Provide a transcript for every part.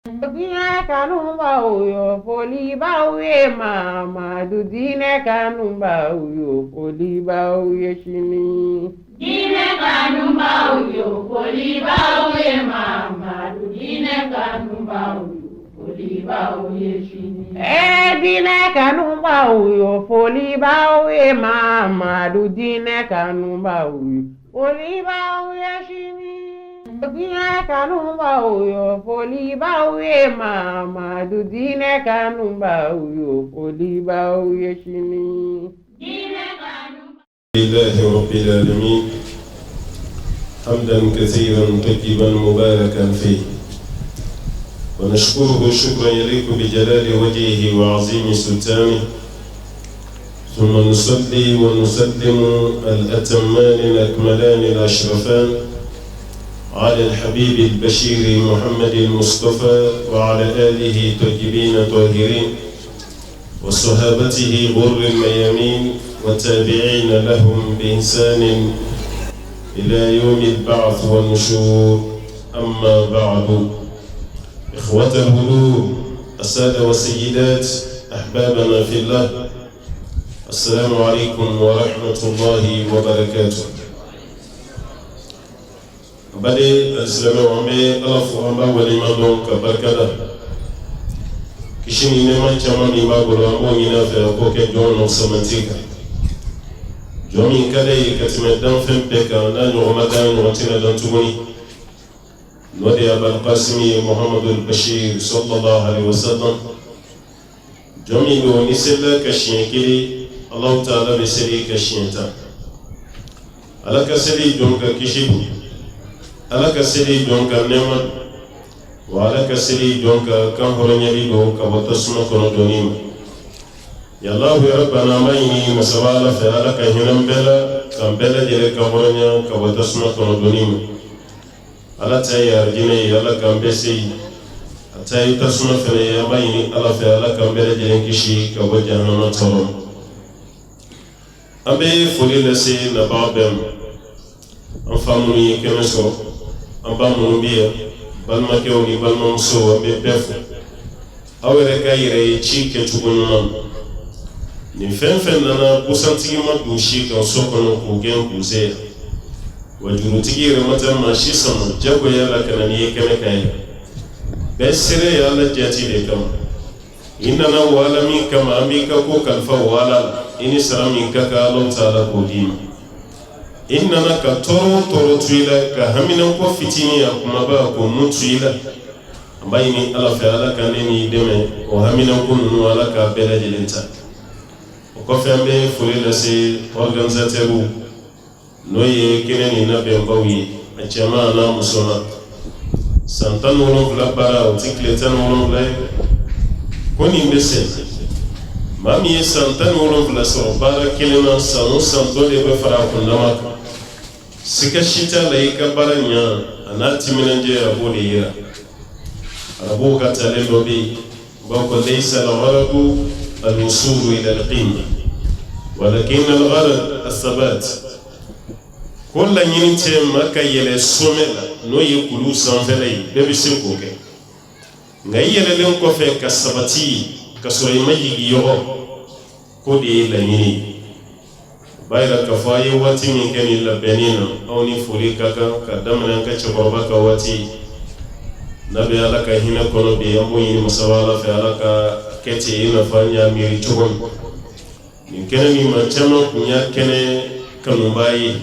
Dina kanumba uyo poliba uye mama dudine kanumba uyo poliba uye shini. Dine kanumba uyo poliba uye mama dudine kanumba uyo poliba uye shini. Dine kanumba uyo poliba uye mama dudine kanumba uyo poliba uye shini. Dine kanumba uyo poliba uye mama dudine kanumba uyo poliba uye shini. لله رب العالمين حمدا كثيرا طيبا مباركا فيه ونشكره شكرا يليق بجلال وجهه وعظيم سلطانه ثم نصلي ونسلم الأتمان الأكملان الأشرفان على الحبيب البشير محمد المصطفى وعلى آله طيبين طاهرين وصحابته غر الميامين والتابعين لهم بإحسان إلى يوم البعث والنشور. أما بعد، إخوة الهدوء، السادة والسيدات، أحبابنا في الله، السلام عليكم ورحمة الله وبركاته. بدي السلام عليكم الله ولمن كبركة kishini nema chama mi bagolo ambo mina fe ko ke jon no semantika jomi kale katime dan fem peka na no ramadan no tina dan tumuni no de abul qasim muhammad al bashir sallallahu alaihi wasallam jomi do ni sella kashin kili allah taala be seli kashin ta alaka seli jon ka kishibu alaka seli jon ka nema وعلى كسري جونك كم هرنيلي دو كبتسمة كنودونيم يا الله يا ربنا مايني مسوالا فعلا كهنم بلا كم بلا جل كهرنيا كبتسمة كنودونيم على تاي أرجيني يلا كم بسي تاي تسمة فعلا مايني على فعلا كم بلا جل كشي كبتجاهنا ترون أبي فولي لسي نبابم أفهمني كنسو أبامون بيه balmakɛw ni balimamusow an bɛ bɛɛ fo aw yɛrɛ ka yɛrɛ ye ci kɛcogo ɲuman nin fɛn fɛn nana busantigi ma don si kan so kɔnɔ k'o gɛn k'u seya wa jurutigi yɛrɛ ma taa maa si sama jagoya la ka na n'i ye kɛnɛ kan ye bɛɛ sere ye ala jati de kama i nana wala min kama an b'i ka ko kalifa wala la i ni sara min ka kan alaw taala k'o d'i ma i nana ka tɔɔrɔ tɔɔrɔ to i la ka haminanko fitini a kumaba k'o mun to i la an b'a ɲini ala fɛ ala ka ne n'i dɛmɛ o haminanko ninnu ala k'a bɛɛ lajɛlen ta o kɔfɛ an bɛ foli lase organisatɛriw n'o ye kɛnɛ nin labɛnbaw ye a cɛman n'a musoman san 17 baara o tɛ tile 17 ye ko nin bɛ sen maa min ye san 17 sɔrɔ baara kelen na san o san dɔ de bɛ fara a kundama kan sika si t'a la i ka baara ɲa a n'a timinandiya a b'o de yira arabuw ka talen dɔ bɛ yen u b'a fɔ laysa al-gharadu al-wusulu ila al-qimma walakin al-gharad as-sabat ko laɲini tɛ maa ka yɛlɛ sommet la n'o ye kulu sanfɛla ye bɛɛ bɛ se k'o kɛ nka i yɛlɛlen kɔfɛ ka sabati ka sɔrɔ i ma jigi yɔrɔ ko de ye laɲini ye b'a yira k'a fɔ a ye waati min kɛ nin labɛnni na aw ni foli ka kan ka daminɛ an ka cɛkɔrɔba ka waati n'a bɛ ala ka hinɛ kɔnɔ bi an b'o ɲini masaba ala fɛ ala ka kɛ ten i n'a fɔ an y'a miiri cogo min nin kɛnɛ min ma caman kun y'a kɛnɛ kanubaa ye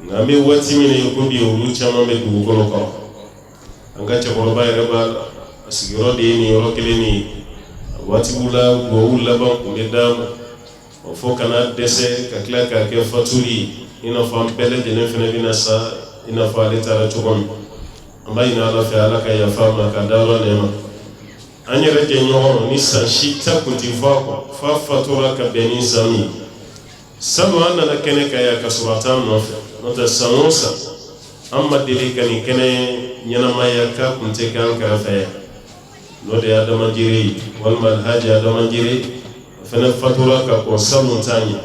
nka an bɛ waati min na i ko bi olu caman bɛ dugukolo kɔrɔ an ka cɛkɔrɔba yɛrɛ b'a la a sigiyɔrɔ de ye nin yɔrɔ kelen nin ye waatiw la duwawu laban kun bɛ d'a ma o fo kana dɛsɛ ka tila k'a kɛ fatuli i n'a fɔ an bɛɛ lajɛlen fana bɛna sa i n'a fɔ ale taara cogo min an b'a ɲini ala fɛ ala ka yafa ma ka dayɔrɔ nɛɛma an yɛrɛ jɛɲɔgɔn ni san si ta kun ti fɔ a kɔ f'a fatura ka bɛn ni san min sabu an nana kɛnɛ kan yan ka sɔrɔ a t'an nɔfɛ n'o tɛ san o san an ma deli ka nin kɛnɛ ɲɛnamaya k'a kun tɛ k'an kɛrɛfɛ yan n'o de ye Adama Jire walima Alhaji Adama Jire fana fatura ka kɔn salon t'a ɲɛ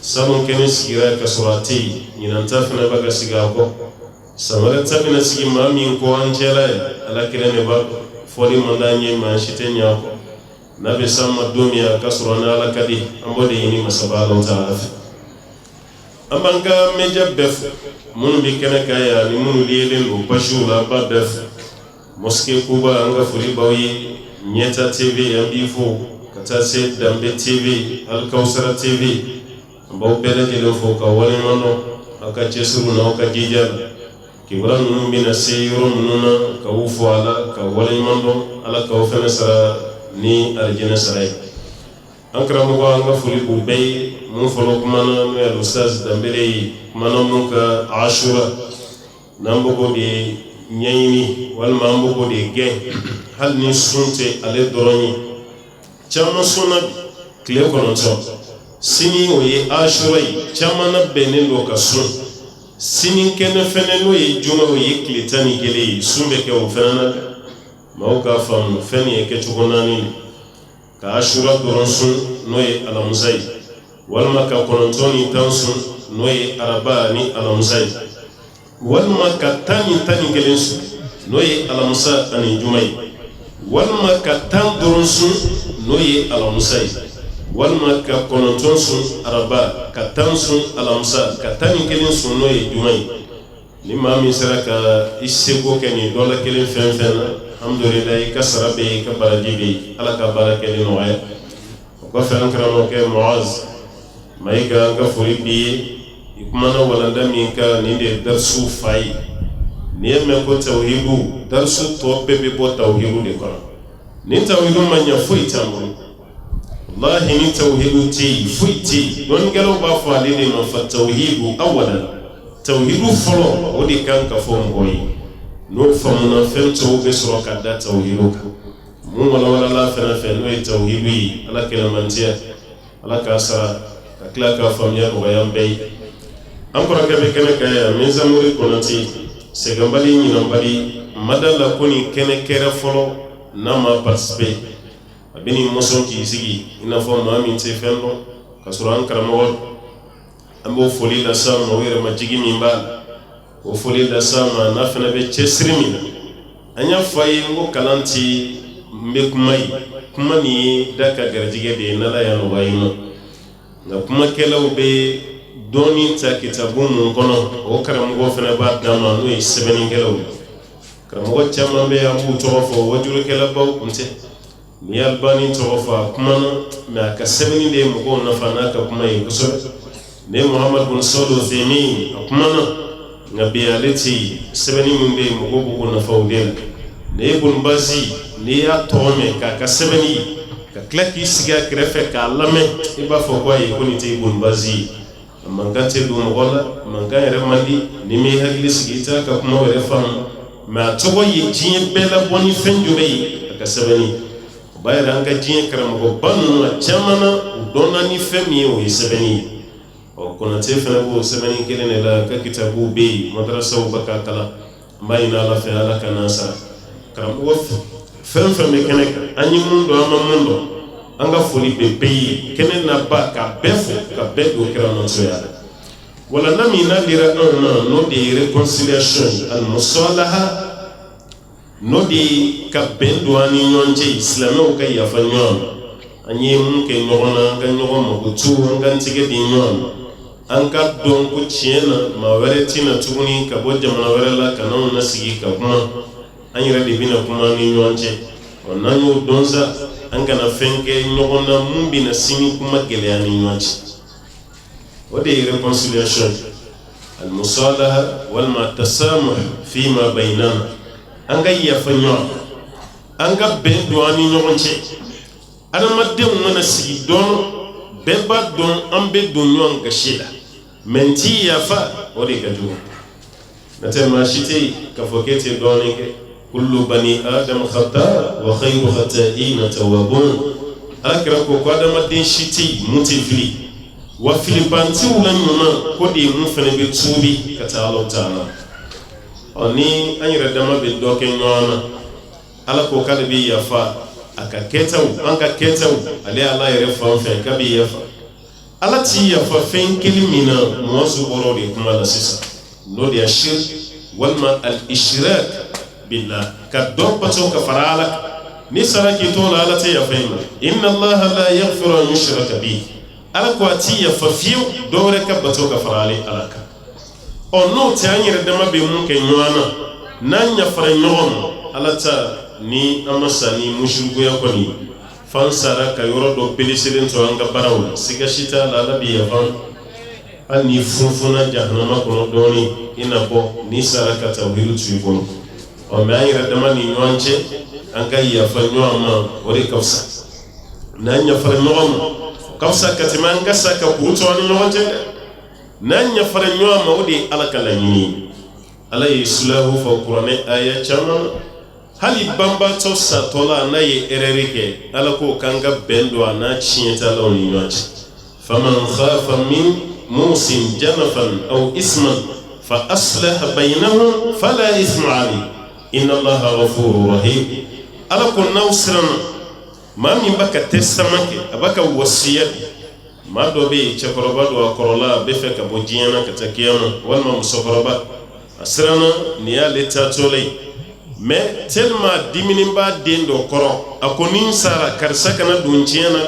salon kɛnɛ sigira ka sɔrɔ a tɛ yen ɲinan ta fana bɛ ka sigi a kɔ san wɛrɛ ta bɛna sigi maa min kɔ an cɛla ye ala kelen de b'a dɔn foli mandanye ma shiten yako nabe sama dumiya kasrona ala kadi ambode yini masabalo ta'ala amanga meja bef munu bi kene kaya ni munu lielen o pashula ba bef moske kuba anga furi bawi nyeta tv ambifo kata se dambe tv al kausara tv ambo bele jelo fo ka wale mano aka chesuru na aka jijala kibra nunu bina seyro nuna ka ufo ala ka wale mando ala ka ofena sara ni arjena saray ankara mo anga furi bu bay mun folo kumana no ya ustaz dambele kumana mun ka ashura nambo ko di nyayini wal mambo ko di gen hal ni sunte ale doroni chama sona kle kono so sini o ye ashura chama na benen lo ka sun sini kene fene no ye juma o ye kle tani gele sumbe ke o fena mauka fam feni ke chugonani ka ashura doron sun no ye alamusai walma ka konontoni tansun no ye araba ni alamusai walma ka tani gelen sun no ye alamusa ani jumai walma ka tan doron sun no ye alamusai walma ka kononton sun araba ka tan sun alamusa ka tani gelen sun no ye jumai ni mami sera ka isego ke ni dola kelen fen alhamdulillah ka sarabe ka barajibi ala ka barakeli no ay ko fen kramo ke muaz mai ga ga furi bi ikmana wala dami ka ni de darsu fai ni me ko tawhidu darsu to bebe bo tawhidu de ko ni tawhidu manya fui tambu wallahi ni tawhidu ti fui ti don galo ba fa le ni ma fa tawhidu awalan tawhidu folo o di kan ka fo ngoyi no famuna femto be soro kadda tawhidu mun wala la fena fe no tawhidu yi ala kala mantiya ala ka sa ka kla ka famya ko yambe ankora ke be kene kaya min zamuri konati se gambali ni nambali madalla koni kene kere folo na ma participer abini moson ki sigi ina fo ma min te fendo ka soro ankara mo ambo foli la sa mo were ma jigi min ba o foli da sama na fana be chesrimi anya fayi ngo kalanti mbe kuma ni daka garjige be na la ya no wayima na kuma kelaw be doni ta kitabu mun kono o karamgo fana ba dama no e sebeni kelaw karamgo chama be abu to fo wajuru kela baw kunte ni albani to fo kuma na ka sebeni de mo na fana ka kuma yi kuso ne muhammad bin sulu thimi kuma nabi alati sebeni mumbe mugobu ko na fawdel ne bun bazi ne ya tome ka sebeni ka klaki siga krefe ka lame iba fo ko yi koni te bun bazi mangante du mogola mangane remandi ni me hagli sigita ka kuma were fam ma togo yi jin bela boni fenjube ka sebeni bayra anga jin kram ko banu chamana dona ni femi o sebeni o kono te fana bo sebeni kelen la ka kitabu be madrasa o baka kala bayna la fa ala kana sa karam wo fem me kenek anyi mundo ama mundo anga foli be be kenen na ba ka befu ka be do kera no so ya wala nami na dira no de reconciliation al musalaha no de ka bendo ani nyonje islamo ka ya fa nyon anyi mun ke nyona ga nyoma ko tu anga ntige di nyon anka don ko chiena ma were tina tuni ka bo jamana were la kana na sigi ka kuma anyira de bina kuma ni nyonje onanyo donza anga na fenke nyona mumbi na simi kuma gele ani nyonje ودي reconciliation المصالحة والتسامح فيما بيننا أنغا يفنيا أنغا بندواني نونشي أنا ما دم من السيدون ببا دون أمبي دونيون كشيلا منتي يفا ودي كدو نتما شتي كفوكيتي دونيك كل بني آدم خطاء وخير خطائين توابون أكركو قدم الدين شتي متفلي wa filipanti wala nyuna ko de mu fene be tubi kata Allah taala oni anyira dama be doke nyona ala ko kala bi yafa aka ketaw anka ketaw ale Allah yere fa fe ka bi yafa ala ti yafa fen kelimina muwazu borodi kuma la sisa no de ashir wal ma al ishrak billah ka do pato ka farala ni saraki to la ala te ya fayma inna Allah la yaghfiru an yushraka bihi ala ko ati ya fafiu dore ka bato ka farale alaka no te anyere dama be mun ke nywana nan ya fara nyom ala ta ni amasani mushriku ya koni fansara ka yoro do pelisilen to anga baraw siga shita la la bi yavan ani funfuna jahannama kono doni ina bo ni saraka tawhidu tuibono o me anyere dama ni nyonche anga ya fa nyoma ore kafsa nan ya fara nyom kafsa katimanga saka kuto ani nyonche nan ya fara nyoma odi alakala yini ala yislahu fa qur'ani aya chama hali bamba to satola na ye ererike ala ko kanga bendo ana chieta lawni nyati faman khafa min musin janafan aw isman fa aslah bainahum fala ithma ali inna allaha ghafurur rahim ala ko nawsran ma min baka testamake abaka wasiyat ma do be chakoroba do akorola be fe ka bojiana katakiyama wal ma musokoroba asrana niya leta tolay mais tellement diminin ba dendo koro akoni sara karsa kana dunjena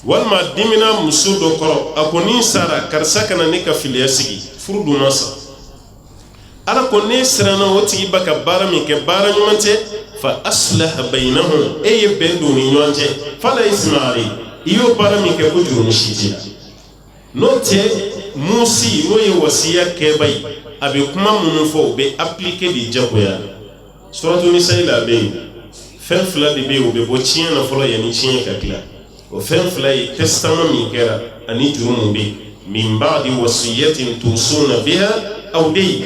walma dimina muso do koro akoni sara karsa kana ne ka filiyasigi furudu masa ala konni sirana woti baka bara mi ke bara nyumante fa aslah bainahum ay bendu ni nyonte fala ismaali iyo bara mi ke bujuru mushiti note musi no ye wasiya ke bay abi kuma mun fo be appliquer di jagoya suratu nisa ila be fen fla de be o be bo chien na folo yani chien kakla o fen fla yi testament mi kera ani jurumu be min ba'di wasiyatin tusuna biha aw day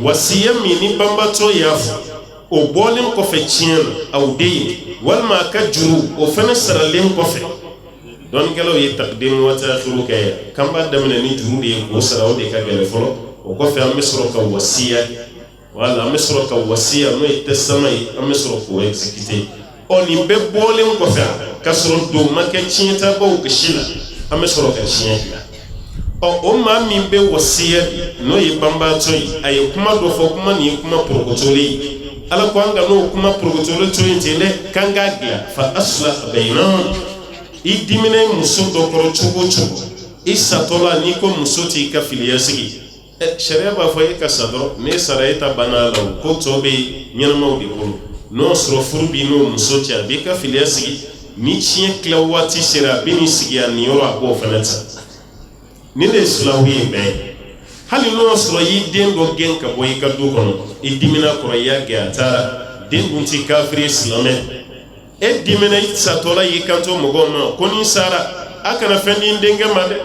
wasiya mi ni bambato yafu o bolin ko fe chien aw day wal ma ka juru o fen saralen ko fe don gelo yi taqdim wa ta'khuru kay kamba damna ni juru de ko saraw de ka gele folo o ko fe am soro ka wasiya wala amesoro ka wasiya no testament amesoro ko exécuter oni be bolen ko fa kasoro do make chienta bo ko shila amesoro ka chienta o ma mi be wasiya no yibamba toy ay kuma do fo kuma ni kuma protocole ala ko anga no kuma protocole toy tele kanga gya fa asla bainahum idimine muso do ko chugo isa tola ni ko musoti ka filiyasigi sharia ba fa ka sadro ne saraita banala ko tobe nyama di bolo no sro furbi no musochi abika filiasi ni chien klawati sira bini sigia ni ora ko fanata ni le slawi be hali no sro yi dendo genka boy ka du kono idimina ko ya gata dendu ti kafiri islame e dimina satola yi kanto mogono koni sara akana fendi ndenge made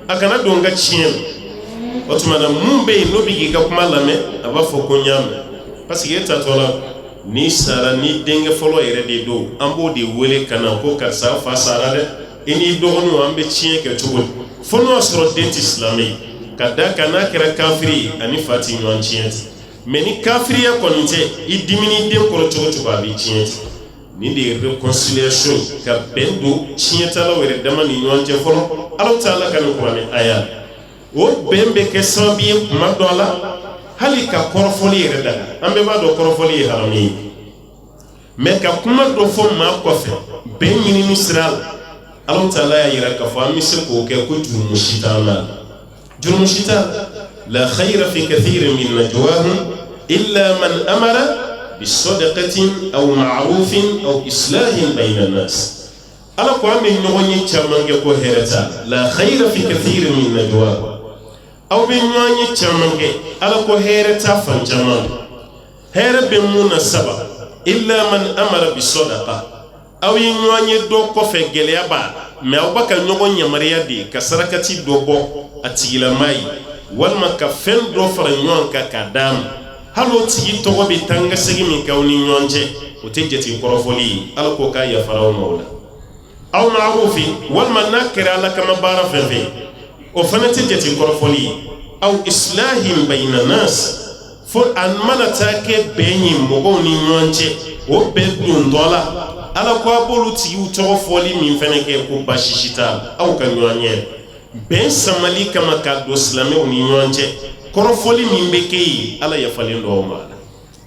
akana donga chien otumana mumbe no bigi ka kuma lame aba foko nyame parce que eta tola ni sara ni denge folo ere de do ambo de wele kana ko ka sa fa sara de ini do no ambe chien ke tugo fono asro dent islami kada kana kira kafiri ani fati nwan chien mais ni kafiri ya konite idimini de ko to ba bi chien ni de reconciliation ka bendo chien tala were dama ni nwan je folo Allah taala kan Qur'an aya o bembe ke sambi madola halika korofoli reda ambe ba do korofoli harami me ka kuma do fo ma ko fe ben mini misral Allah taala ya yira ka fa misir ko ke ko jurumu shita la khayra fi kathir min najwahum illa man amara bisadaqatin aw ma'rufin aw islahin bayna an-nas ala ko ambe nyogoni chamange ko hereta la khayra fi kathir min najwahum aw be nyanye chamange ala ko hereta fan chaman here be munasaba illa man amara bi sadaqa aw nyanye do ko fe gele aba me abaka nyogo nyamariya di kasarakati do bo atigila mai wal maka fen do fara nyonka kadam halo tigi to go bi tanga segi min kawni nyonje o tejeti korofoli ala ko ka ya faraw mawla aw ma'rufi wal manakira la kama bara fe o fanati jeti korofoli aw islahim bayna nas fo an manata ke benyi mogo ni nyonche o bedun dola ala ko abolu ti uto foli min feneke ko bashishita aw kan nyonye ben samali kama ka do islame ni nyonche korofoli min beke ala ya falen do ma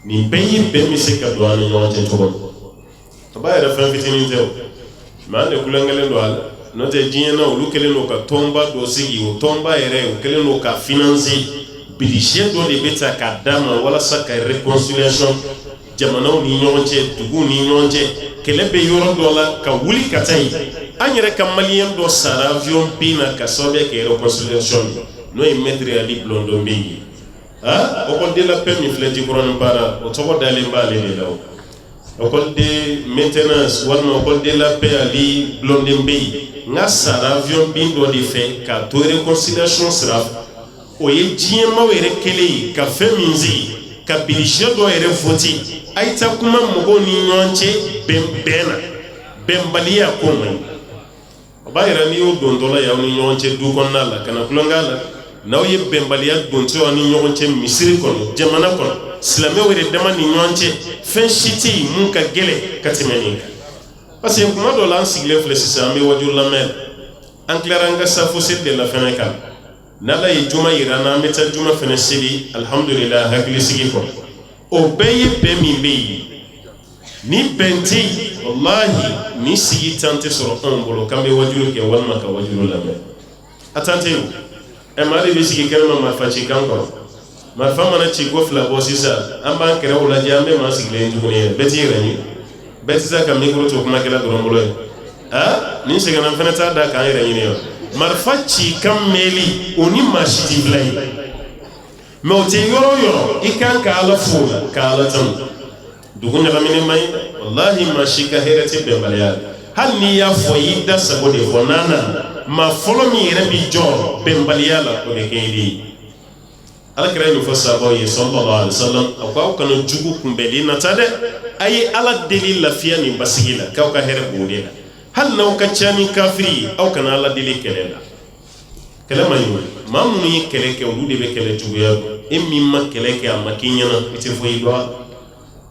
ni beyi be mi se ka do an nyonche to ba yɛrɛ fɛn fitinin tɛ o mais an de kulonkɛlen don a la n'o tɛ diɲɛ na olu kɛlen don ka tɔnba dɔ sigi o tɔnba yɛrɛ o kɛlen don ka financer budget dɔ de bɛ ta k'a d'a ma walasa ka réconciliation jamanaw ni ɲɔgɔn cɛ duguw ni ɲɔgɔn cɛ kɛlɛ bɛ yɔrɔ dɔ la ka wuli ka taa yen an yɛrɛ ka maliyɛn dɔ sara avion bin na ka sababu kɛ réconciliation n'o ye maître Ali Blondon bɛ yen école de la paix min filɛ Jikɔrɔni baara o tɔgɔ dalen b'ale de la o école de maintenance walima école de la paix Ali Blondon bɛ yen n ka sara avion bin dɔ de fɛ k'a to réconciliation sira o ye diɲɛmaw yɛrɛ kelen ye ka fɛn min sigi ka budget dɔ yɛrɛ voter a ye taa kuma mɔgɔw ni ɲɔgɔn cɛ bɛn na bɛnbaliya ko man ɲi o b'a yira n'i y'o don dɔ la y'aw ni ɲɔgɔn cɛ du kɔnɔna la kana kulonkɛ a la n'aw ye bɛnbaliya don to aw ni ɲɔgɔn cɛ misiri kɔnɔ jamana kɔnɔ silamɛw yɛrɛ dama ni ɲɔgɔn cɛ fɛn si tɛ yen mun ka gɛlɛn ka tɛmɛ nin kan parce que kuma dɔ la an sigilen filɛ sisan an bɛ wajulu lamɛn an tilara an ka safo seli de la fɛnɛ kan n'Ala ye juma yira n'an bɛ taa juma fɛnɛ seli alhamdulilayi hakilisigi kɔnɔ o bɛɛ ye bɛn min bɛ yen ni bɛn tɛ yen walahi ni sigi tan tɛ sɔrɔ anw bolo k'an bɛ wajulu kɛ walima ka wajulu lamɛn a tan tɛ yen maa de bɛ sigi kɛnɛma marifa ci kan kɔrɔ marifa mana ci ko fila bɔ sisan an b'an kɛrɛw lajɛ an bɛ maa sigilen tuguni yɛrɛ bɛɛ t'i yɛrɛ ɲini bɛɛ tɛ se ka micro to kumakɛla dɔrɔn bolo ye nin sɛgɛnna fɛnɛ t'a da k'an yɛrɛ ɲini wa marifa ci kan mɛnli o ni maa si t'i bila yen mais o tɛ yɔrɔ o yɔrɔ i kan ka Ala fo la ka Ala tanu dugu ɲagaminen man ɲi walahi maa si ka hɛrɛ tɛ bɛnbaliya hali n'i y'a fɔ i y'i da sago de fɔ n'a nana maa fɔlɔ min yɛrɛ bi jɔ bɛnbaliya la o de kɛ i de ye Alakira ye nin fɔ sahabaw ye sallallahu alaihi wasallam a ko aw kana jugu kunbɛli nata dɛ a ye Ala deli lafiya ni basigi la k'aw ka hɛrɛ b'o de la hali n'aw ka ca ni kafiri ye aw kana Ala deli kɛlɛ la kɛlɛ man ɲi maa minnu ye kɛlɛ kɛ olu de bɛ kɛlɛ juguya dɔn e min ma kɛlɛ kɛ a ma k'i ɲɛna i tɛ foyi dɔn a la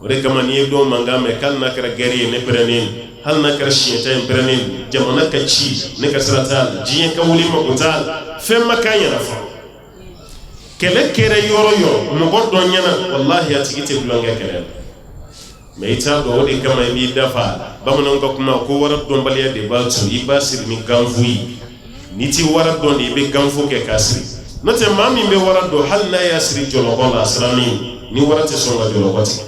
o de kama n'i ye dɔw mankan mɛn k'ali n'a kɛra gɛri ye ne pɛrɛnnen hali n'a kɛra siɲɛta ye pɛrɛnnen jamana ka ci ne ka sira t'a la diɲɛ ka wuli mago t'a la fɛn ma k'an yɛrɛ fɔlɔ kɛlɛ kɛra yɔrɔ o yɔrɔ mɔgɔ dɔ ɲɛna walahi a tigi tɛ kulonkɛ kɛlɛ la mais i t'a dɔn o de kama i b'i dafa a la bamananw ka kuma ko wara dɔnbaliya de b'a to i b'a siri ni ganfu ye n'i ti wara dɔn de i bɛ ganfu kɛ k'a siri n'o tɛ maa min bɛ wara dɔn hali n'a y'a siri jɔlɔkɔ la a sirannen ni wara tɛ sɔn ka jɔlɔkɔ tigɛ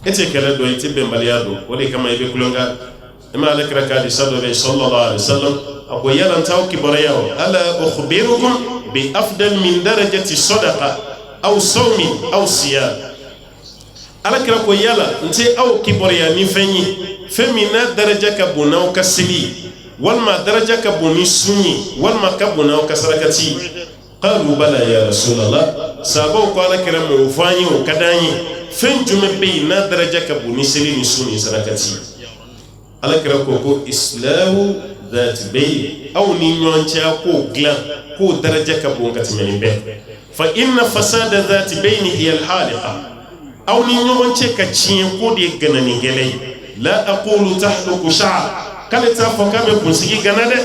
e tɛ kɛlɛ dɔn i tɛ bɛnbaliya dɔn o de kama i bɛ kulonkɛ i ma Alakira ka hadisa dɔ bɛ sallallahu alaihi wasallam a ko yala n t'aw kibaruya o ala ukhbirukum bi afdal min darajati sadaqa aw sawmin aw siyam Alakira ko yala n tɛ aw kibaruya ni fɛn ye fɛn min n'a daraja ka bon n'aw ka seli walima daraja ka bon ni sun ye walima ka bon n'aw ka sarakati qalu bala ya rasulallah sahabaw ko Alakira ma o fɔ an ye o ka d'an ye fɛn jumɛn bɛ yen n'a daraja ka bon ni seli ni sun ni sarakati Alakira ko islahu dhati bayn aw ni ɲɔgɔn cɛ k'o dilan k'o daraja ka bon ka tɛmɛ nin bɛɛ fa inna fasada dhati bayn hiya al-haliqa aw ni ɲɔgɔn cɛ ka tiɲɛ ko de ye gananikɛlɛ ye la aqulu tahluku sha'r k'ale t'a fɔ k'a bɛ kunsigi gana dɛ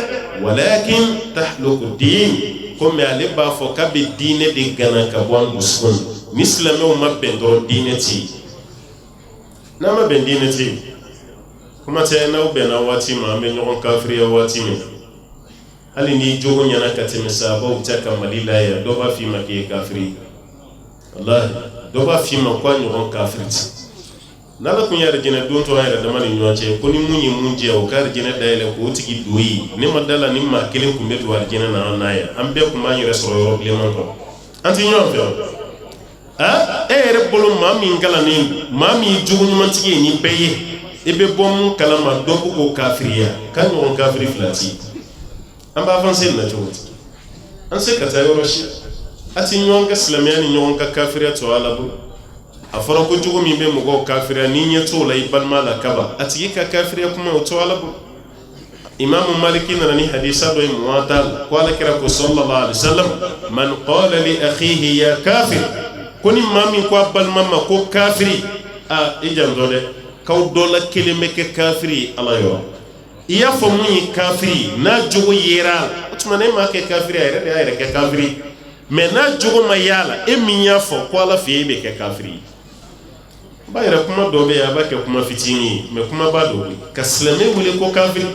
walakin tahluku din komi ale b'a fɔ k'a bɛ diinɛ de gana ka bɔ an dusukun ni silamɛw ma bɛn dɔrɔn diinɛ tɛ yen n'a ma bɛn diinɛ tɛ yen kuma tɛ n'aw bɛnna waati ma an bɛ ɲɔgɔn kafiriya waati min hali n'i jogo ɲɛna ka tɛmɛ sahabaw ta ka Mali la yan dɔ b'a f'i ma k'i ye kafiri walahi dɔ b'a f'i ma ko a ɲɔgɔn kafiri tɛ n'Ala kun ye arijinɛ don to an yɛrɛ dama ni ɲɔgɔn cɛ ko ni mun ye mun jɛ o ka arijinɛ dayɛlɛ k'o tigi don yen ne ma da la ni maa kelen kun bɛ don arijinɛ na an n'a ye an bɛɛ kun b'an yɛrɛ sɔrɔ yɔrɔ bilenman kɔnɔ an tɛ ɲɔgɔn fɛ o e yɛrɛ bolo maa min kalannen maa min ye jogo ɲumantigi ye ni bɛɛ ye i bɛ bɔ mun kalama dɔ ko k'o kafiriya k'a ɲɔgɔn kafiri fila tɛ yen an b'a avancer nin na cogo di an se ka taa yɔrɔ si a tɛ ɲɔgɔn ka silamɛya ni ɲɔgɔn ka kafiriya to Ala bolo a fɔra ko jogo min bɛ mɔgɔw kafiriya ni ɲɛ t'o la i balima la kaba a tigi ka kafiriya kuma o to Ala bolo Imam Maliki nana ni hadisa dɔ ye Muwatta la ko Alakira ko sallallahu alaihi wasallam man qala li akhihi ya kafir ko ni maa min ko a balima ma ko kafiri i janto dɛ k'aw dɔ la kelen bɛ kɛ kafiri ye Ala yɔrɔ i y'a fɔ mun ye kafiri n'a jogo yera o tuma ne m'a kɛ kafiri a yɛrɛ de y'a yɛrɛ kɛ kafiri mais n'a jogo ma y'a la e min y'a fɔ ko Ala fɛ e bɛ kɛ kafiri bayira kuma dɔ bɛ yen a b'a kɛ kuma fitinin ye mais kuma ba dɔ bɛ ka silamɛ wele ko kafiri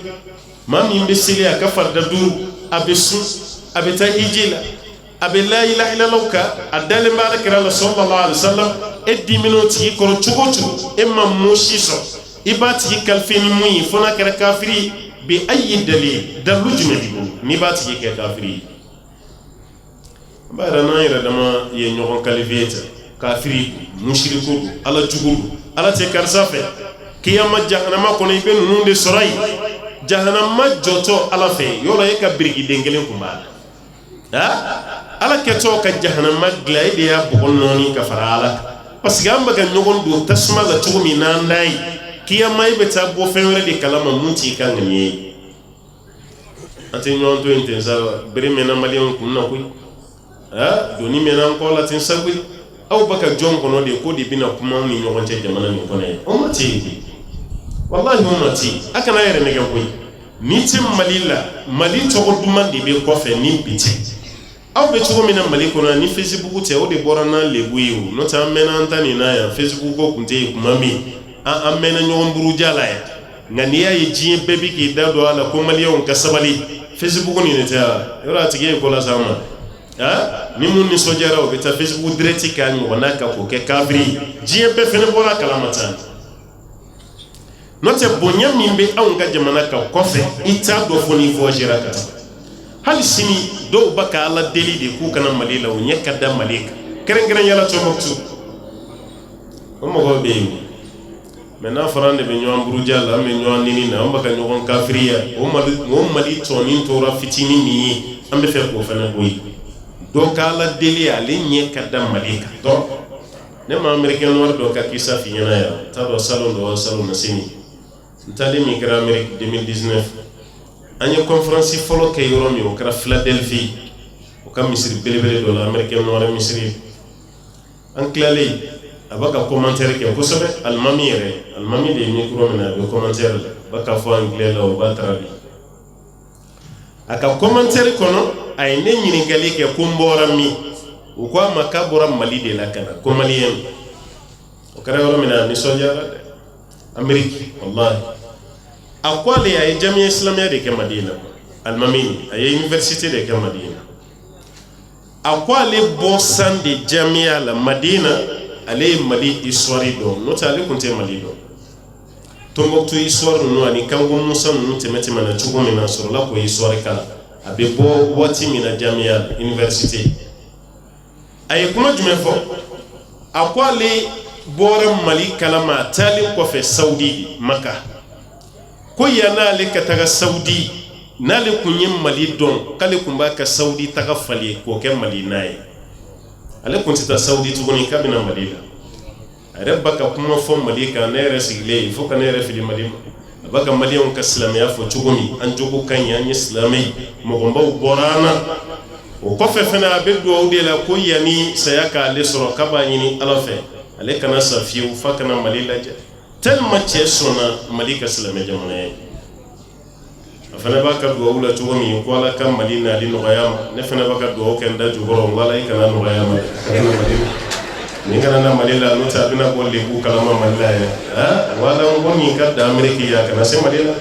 maa min bɛ seli a ka farida 5 a bɛ sun a bɛ taa hiji la a bɛ la ilaha illallah kan a dalen bɛ alakira la sallallahu alaihi wasallam e dimina o tigi kɔrɔ cogo o cogo e ma mun si sɔrɔ i b'a tigi kalife ni mun ye fo n'a kɛra kafiri bi ayi dalilu jumɛn b'i bolo n'i b'a tigi kɛ kafiri ye bayira n'an yɛrɛ dama ye ɲɔgɔn kalife ten kafiri mushriku ala jugu ala tɛ karisa fɛ kiyama jahanama kɔnɔ i bɛ ninnu de sɔrɔ yen jahanama jɔtɔ ala fɛ yɔrɔ e ka birikiden kelen kun b'a la ala kɛtɔ ka jahanama dilan e de y'a bɔgɔ nɔɔni ka fara ala kan parce que an bɛ ka ɲɔgɔn don tasuma la cogo min n'an da ye kiyama e bɛ taa bɔ fɛn wɛrɛ de kalama mun t'i ka ŋaniya ye an tɛ ɲɔgɔn to yen ten sa bere mɛnna maliyɛnw kun na koyi doni mɛnna an kɔ la ten sa koyi aw bɛ ka jɔn kɔnɔ de ko de bɛna kuma ni ɲɔgɔn cɛ jamana nin kɔnɔ ye o ma tɛ yen wallahi o ma tɛ yen a kana yɛrɛ nɛgɛ koyi n'i tɛ mali la mali tɔgɔ duman de bɛ kɔfɛ ni bi tɛ aw bɛ cogo min na mali kɔnɔ ni facebook tɛ o de bɔra n'an lebu ye o n'o tɛ an mɛnna an ta nin na yan facebook ko tun tɛ yen kuma min an mɛnna ɲɔgɔn buruja la yan nka n'i y'a ye diɲɛ bɛɛ bɛ k'i da don a la ko maliyɛnw ka sabali facebook nin de tɛ wa yɔrɔ a tigi ye ko la sa ma ni mun nisɔndiyara o bɛ taa facebook direct k'a ɲɔgɔnna kan k'o kɛ kafiri diɲɛ bɛɛ fɛnɛ bɔra kalama tan n'o tɛ bonya min bɛ anw ka jamana kan kɔfɛ i t'a dɔn fo n'i voyagera ka taa hali sini dɔw bɛ ka ala deli de k'u kana mali la o ɲɛ ka da mali kan kɛrɛnkɛrɛnyala Tombouctou o mɔgɔw bɛ yen mais n'a fɔra an de bɛ ɲɔgɔn buruja la an bɛ ɲɔgɔn nini na an bɛ ka ɲɔgɔn kafiriya o mali tɔɔnin tora fitinin min ye an bɛ fɛ k'o fana bɔ yen dɔ k'ala deli ale ɲɛ ka da mali kan dɔ ne ma américain noir dɔ ka kisa fi ɲɛna yan t'a dɔn salon dɔ salon na sini n taalen min kɛra Amérique 2019 an ye conférence fɔlɔ kɛ yɔrɔ min o kɛra Philadelphie o ka misiri belebele dɔ la américain noir misiri an tilalen a b'a ka commentaire kɛ kosɛbɛ alimami yɛrɛ alimami de ye micro minɛ a bɛ commentaire la a b'a ka fɔ anglais la o b'a traduit a ka commentaire kɔnɔ a ye ne ɲininkali kɛ ko n bɔra min o ko a ma k'a bɔra mali de la ka na ko maliyɛn o kɛra yɔrɔ min na a nisɔndiyara dɛ Amérique wallahi a ko ale a ye jamiya islamiya de kɛ Madina alimami a ye université de kɛ Madina a ko ale bɔ san de jamiya la Madina ale ye Mali histoire dɔn n'o tɛ ale tun tɛ Mali dɔn Tombouctou histoire ninnu ani Kango Musa ninnu tɛmɛ na cogo min na a sɔrɔla k'o histoire kalan a bɛ bɔ waati min na jamiya université a ye kuma jumɛn fɔ a ko ale bɔra Mali kalama a taalen kɔfɛ Saudi Maka ko yan'ale ka taga Saudi n'ale kun ye Mali dɔn k'ale kun b'a ka Saudi taga falen k'o kɛ Mali n'a ye ale kun tɛ taa Saudi tuguni k'a bɛna Mali la a yɛrɛ b'a ka kuma fɔ Mali kan ne yɛrɛ sigilen yen fo ka ne yɛrɛ fili Mali ma a b'a ka maliyɛnw ka silamɛya fɔ cogo min an jogo ka ɲi an ye silamɛ ye mɔgɔbaw bɔra an na o kɔfɛ fana a bɛ dugawu de la ko yanni saya k'ale sɔrɔ k'a b'a ɲini Ala fɛ ale kana sa fiyewu f'a kana Mali lajɛ tellement cɛ sɔnna Mali ka silamɛ jamana ye a fana b'a ka dugawu la cogo min ko Ala ka Mali nali nɔgɔya ma ne fana b'a ka dugawu kɛ n da jukɔrɔ n ko Ala i kana nɔgɔya ma kana Mali ni kana na Mali la n'o tɛ a bɛna bɔ lebu kalama Mali la yɛrɛ wala n ko nin ka da Amérique ya kana se Mali la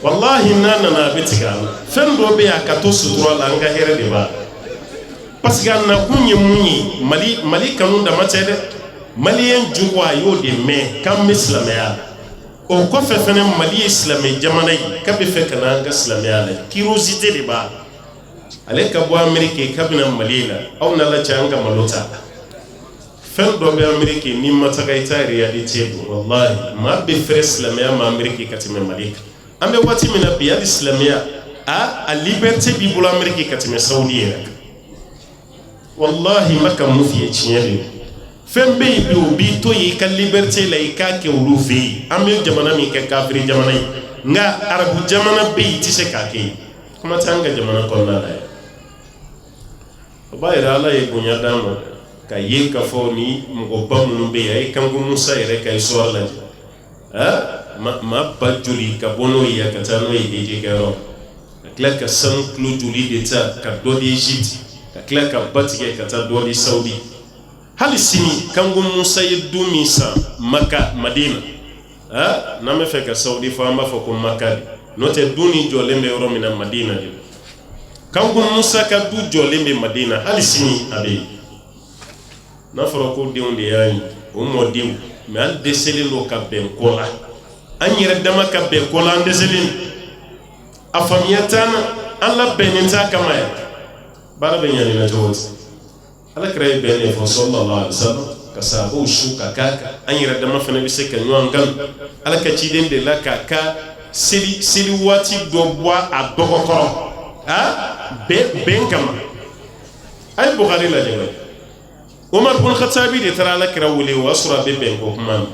wallahi n'a nana a bɛ tigɛ a la fɛn dɔ bɛ yen a ka to sutura la an ka hɛrɛ de b'a parce que a nakun ye mun ye Mali kanu dama tɛ dɛ maliyɛn jogo a y'o de mɛn k'an bɛ silamɛya la o kɔfɛ fana Mali ye silamɛ jamana ye k'a bɛ fɛ ka na an ka silamɛya la curiosité de b'a la ale ka bɔ Amérique k'a bɛna Mali la aw n'Ala cɛ an ka malo ta fɛn dɔ bɛ Amérique ni ma taga i t'a réalité don wallahi maa bɛ fɛrɛ silamɛya ma Amérique ka tɛmɛ Mali kan an bɛ waati min na bi hali silamɛya a liberté b'i bolo Amérique ka tɛmɛ Saudi yɛrɛ kan wallahi ma ka mun f'i ye tiɲɛ de fɛn bɛ yen bi o b'i to yen i ka liberté la i k'a kɛ olu fɛ yen an bɛ jamana min kɛ kafiri jamana ye nka arabu jamana bɛ yen i tɛ se k'a kɛ yen kuma tɛ an ka jamana kɔnɔna la yan o b'a yira Ala ye bonya d'an ma ka ye k'a fɔ ni mɔgɔba minnu bɛ yen a ye Kango Musa yɛrɛ ka histoire lajɛ maa ba joli ka bɔ n'o ye ka taa n'o ye heji kɛyɔrɔ ka tila ka sanu kilo joli de ta ka dɔ di Egypte ka tila ka ba tigɛ ka taa dɔ di Saudi hali sini kango Musa ye dumi sa Maka Madina na me fe ka Saudi fa ma fa ko Maka no te duni jolembe yoro mina Madina de kango Musa ka du jolembe Madina hali sini abe na foro ko de onde yayi o mo diw me al deseli lo ka ben kola an yere dama ka ben kola an deseli afamiyatana alla benenta kama ya bara ben yani na jawos ala kray ben fo sallallahu alaihi wasallam ka sabu shuka kaka an yere dama fana bi se ka nyon gal ala ka ci den de la kaka seli wati do bois a dogokoro ben kama ay Bukhari la jaway Umar bin Khattabi de tara la kira wuli wasura be ben ko kuma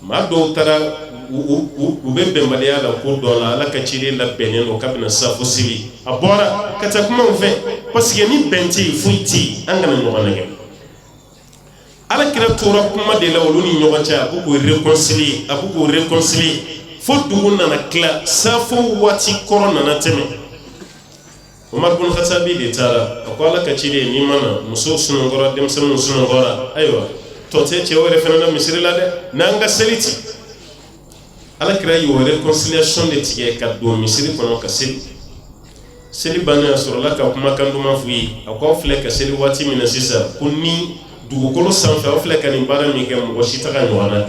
ma do tara u be ben baliya la ko do la ka cire la benen o kabina safu sili abora kata kuma on fait parce que ni benti fuiti angana no banage ala kira tora kuma de la wuluni nyobacha abu ko réconcilier fo duguna na kla safu wati corona na teme Umar bin Khattabi de tara akwala ka cire ni mana muso sunan gora dem san sunan gora aywa to te ce wore fenana misiri la de nanga seliti ala kira yi wore reconciliation de tige ka do misiri kono ka seli bana sur la ka kuma kan duma fuyi akwa fle ka seli wati mina sisa kunni dugukolo sanfɛ o filɛ ka nin baara min kɛ mɔgɔ si tɛ ka ɲɔgɔn na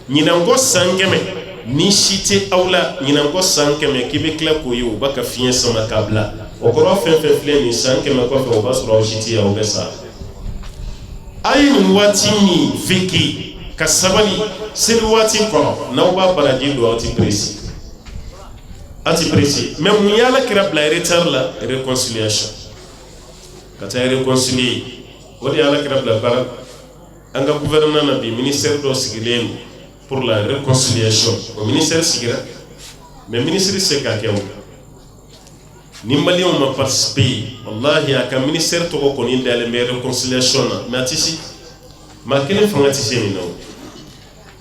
ɲinanko san 100 ni si tɛ aw la ɲinanko san 100 k'i bɛ tila k'o ye u b'a ka fiɲɛ sama k'a bila o kɔrɔ fɛn fɛn filɛ nin san 100 kɔfɛ o b'a sɔrɔ aw si tɛ yan o bɛ sa a ye nin waati min vécu ka sabali seli waati kɔnɔ n'aw b'a baraji don aw tɛ presi mais mun y'a la kira bila retard la réconciliation ka taa réconcilier o de y'a la kira bila baara an ka gouvernement na bi ministère dɔ sigilen pour la réconciliation o ministère sigira mais ministre se ka kɛ o ni maliyɛnw ma participer wallahi a ka ministère tɔgɔ kɔni dalen bɛ réconciliation na mais a tɛ se maa kelen fanga tɛ se nin na o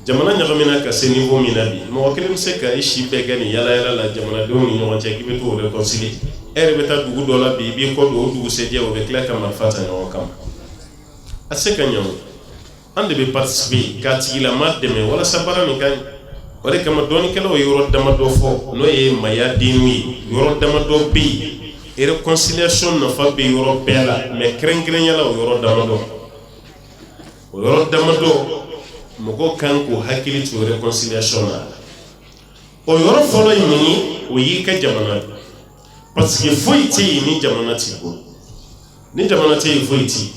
jamana ɲagamina ka se niveau min na bi mɔgɔ kelen bɛ se ka i si bɛɛ kɛ nin yala yala la jamanadenw ni ɲɔgɔn cɛ k'i bɛ t'o réconcilier e yɛrɛ bɛ taa dugu dɔ la bi i b'i kɔ don o dugusɛjɛ o bɛ tila ka marifa ta ɲɔgɔn kama a se ka ɲɛ o an de bɛ participer k'a tigilama dɛmɛ walasa baara nin ka ɲɛ o de kama dɔɔnikɛlaw ye yɔrɔ damadɔ fɔ n'o ye maya denw ye yɔrɔ damadɔ bɛ yen réconciliation nafa bɛ yɔrɔ bɛɛ la mais kɛrɛnkɛrɛnyala o yɔrɔ damadɔ mɔgɔ kan k'o hakili to réconciliation na o yɔrɔ fɔlɔ ye mun ye o y'i ka jamana parce que foyi tɛ yen ni jamana t'i bolo ni jamana tɛ yen foyi tɛ yen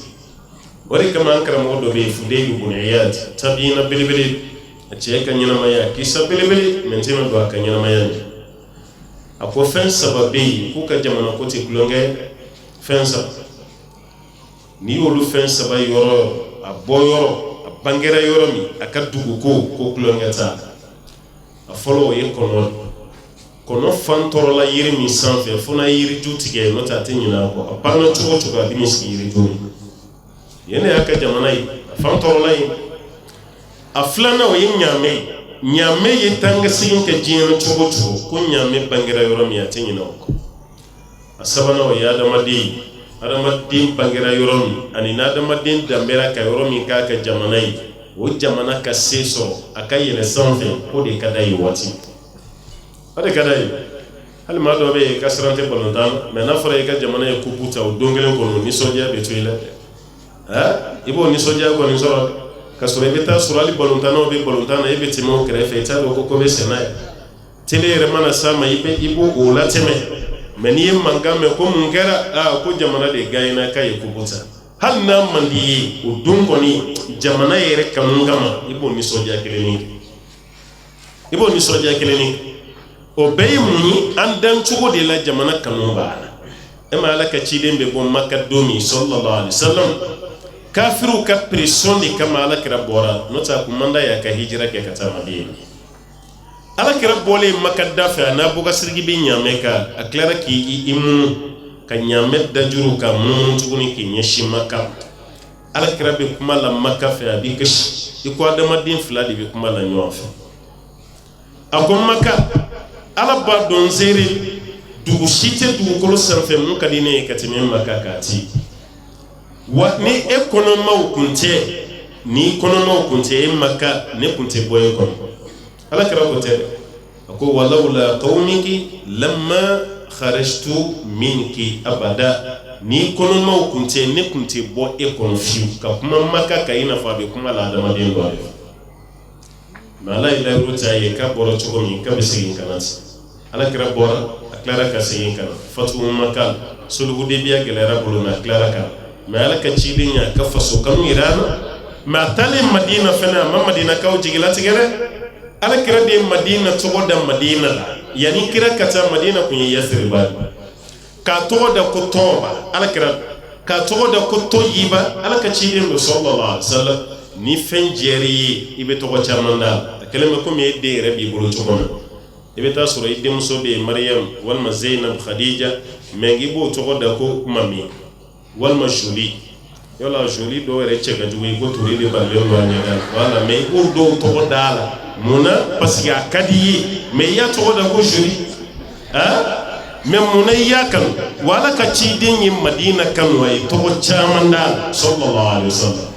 o de kama an karamɔgɔ dɔ bɛ yen Fudayl ibn Iyad tabiina belebele a cɛ ka ɲɛnamaya kisa belebele maintenant don a ka ɲɛnamaya ɲɛ a ko fɛn saba bɛ yen k'u ka jamana ko tɛ kulonkɛ fɛn saba n'i y'olu fɛn saba yɔrɔ a bɔ yɔrɔ bangera yɔrɔ min a ka dugu ko kulonkɛ t'a a fɔlɔ o ye kɔnɔ fan tɔrɔla yiri min sanfɛ fo n'a yiri ju tigɛ n'o tɛ a tɛ ɲinɛ a kɔ a banna cogo cogo a bɛ nin sigi yiri ju yen de y'a ka jamana ye a fan tɔrɔla ye a filanan o ye ɲaamɛ ye tangasegin kɛ diɲɛ na cogo cogo ko ɲaamɛ bangera yɔrɔ min a tɛ ɲinɛ o kɔ a sabanan o ye adamaden bangera yɔrɔ min ani n'adamaden danbɛra ka yɔrɔ min k'a ka jamana ye o jamana ka se sɔrɔ a ka yɛlɛ sanfɛ o de ka d'a ye waati o de ka d'a ye hali maa dɔ bɛ yen ka siran tɛ balontan na mais n'a fɔra i ka jamana ye kupu ta o don kelen kɔnɔ nisɔndiya bɛ to i la dɛ i b'o nisɔndiya kɔni sɔrɔ ka sɔrɔ i bɛ taa sɔrɔ hali balontannaw bɛ balontan na i bɛ tɛmɛ o kɛrɛfɛ i t'a dɔn ko bɛ senna ye télé yɛrɛ mana s'a ma i b'o latɛmɛ mais n'i ye mankan mɛn ko mun kɛra ko jamana de gagnera k'a ye kupu ta hali n'a man di ye o don kɔni jamana yɛrɛ kanu kama i b'o nisɔndiya kelen ye o bɛɛ ye mun ye an dan cogo de la jamana kanu b'a la e ma ala ka ciden bɛ bɔ Maka don min sallallahu alaihi wasallam kafiru ka pression de kama ala kira bɔra n'o tɛ a kun man d'a ye a ka hijira kɛ ka taa Madina ala kira bɔlen Maka da fɛ a n'a bɔkasiriki bɛ ɲaamɛ kan a tilara k'i munu ka ɲaamɛ dajuru ka munu tuguni k'i ɲɛsin Maka ala kira bɛ kuma la Maka fɛ a b'i kasi i ko adamaden fila de bɛ kuma la ɲɔgɔn fɛ a ko Maka ala b'a dɔn seere dugu si tɛ dugukolo sanfɛ mun ka di ne ye ka tɛmɛ Maka k'a ci wa ni ekonoma kunte ni konoma kunte Makka ne kunte boye kon ala kira ko te ko walawla qaumiki lamma kharajtu minki abada ni konoma kunte ne kunte bo ekon fiu ka kuma Makka ka ina fa be kuma la adama den do na la ila ruta ye ka boro chugo min ka be sigin kanat ala kira bora aklara ka sigin kana fatu Makka sulhu de biya gelera buluna aklara ka ma ala ka cidinya ka faso kanu irana ma tale Madina fana ma Madina ka ujigila tigere ala kira de Madina togo da Madina la yani kira kata Madina kunye Yasriba ka togo da ko toba ala kira ka togo da ko toyiba ala ka cidin do sallallahu alaihi wasallam ni fen jeri ibe togo chamanda kelema ko me de rabi bulu togo ibe ta sura idem so be Maryam wal Zainab Khadija mengi bo togo da ko mami wal Juli yola Juli do re chega juwe ko turi de balle no anya wala me urdo togo dala muna parce que akadi me ya togo da ko Juli me muna ya kan wala ka ci din yin Madina kan wai togo chamanda sallallahu alaihi wasallam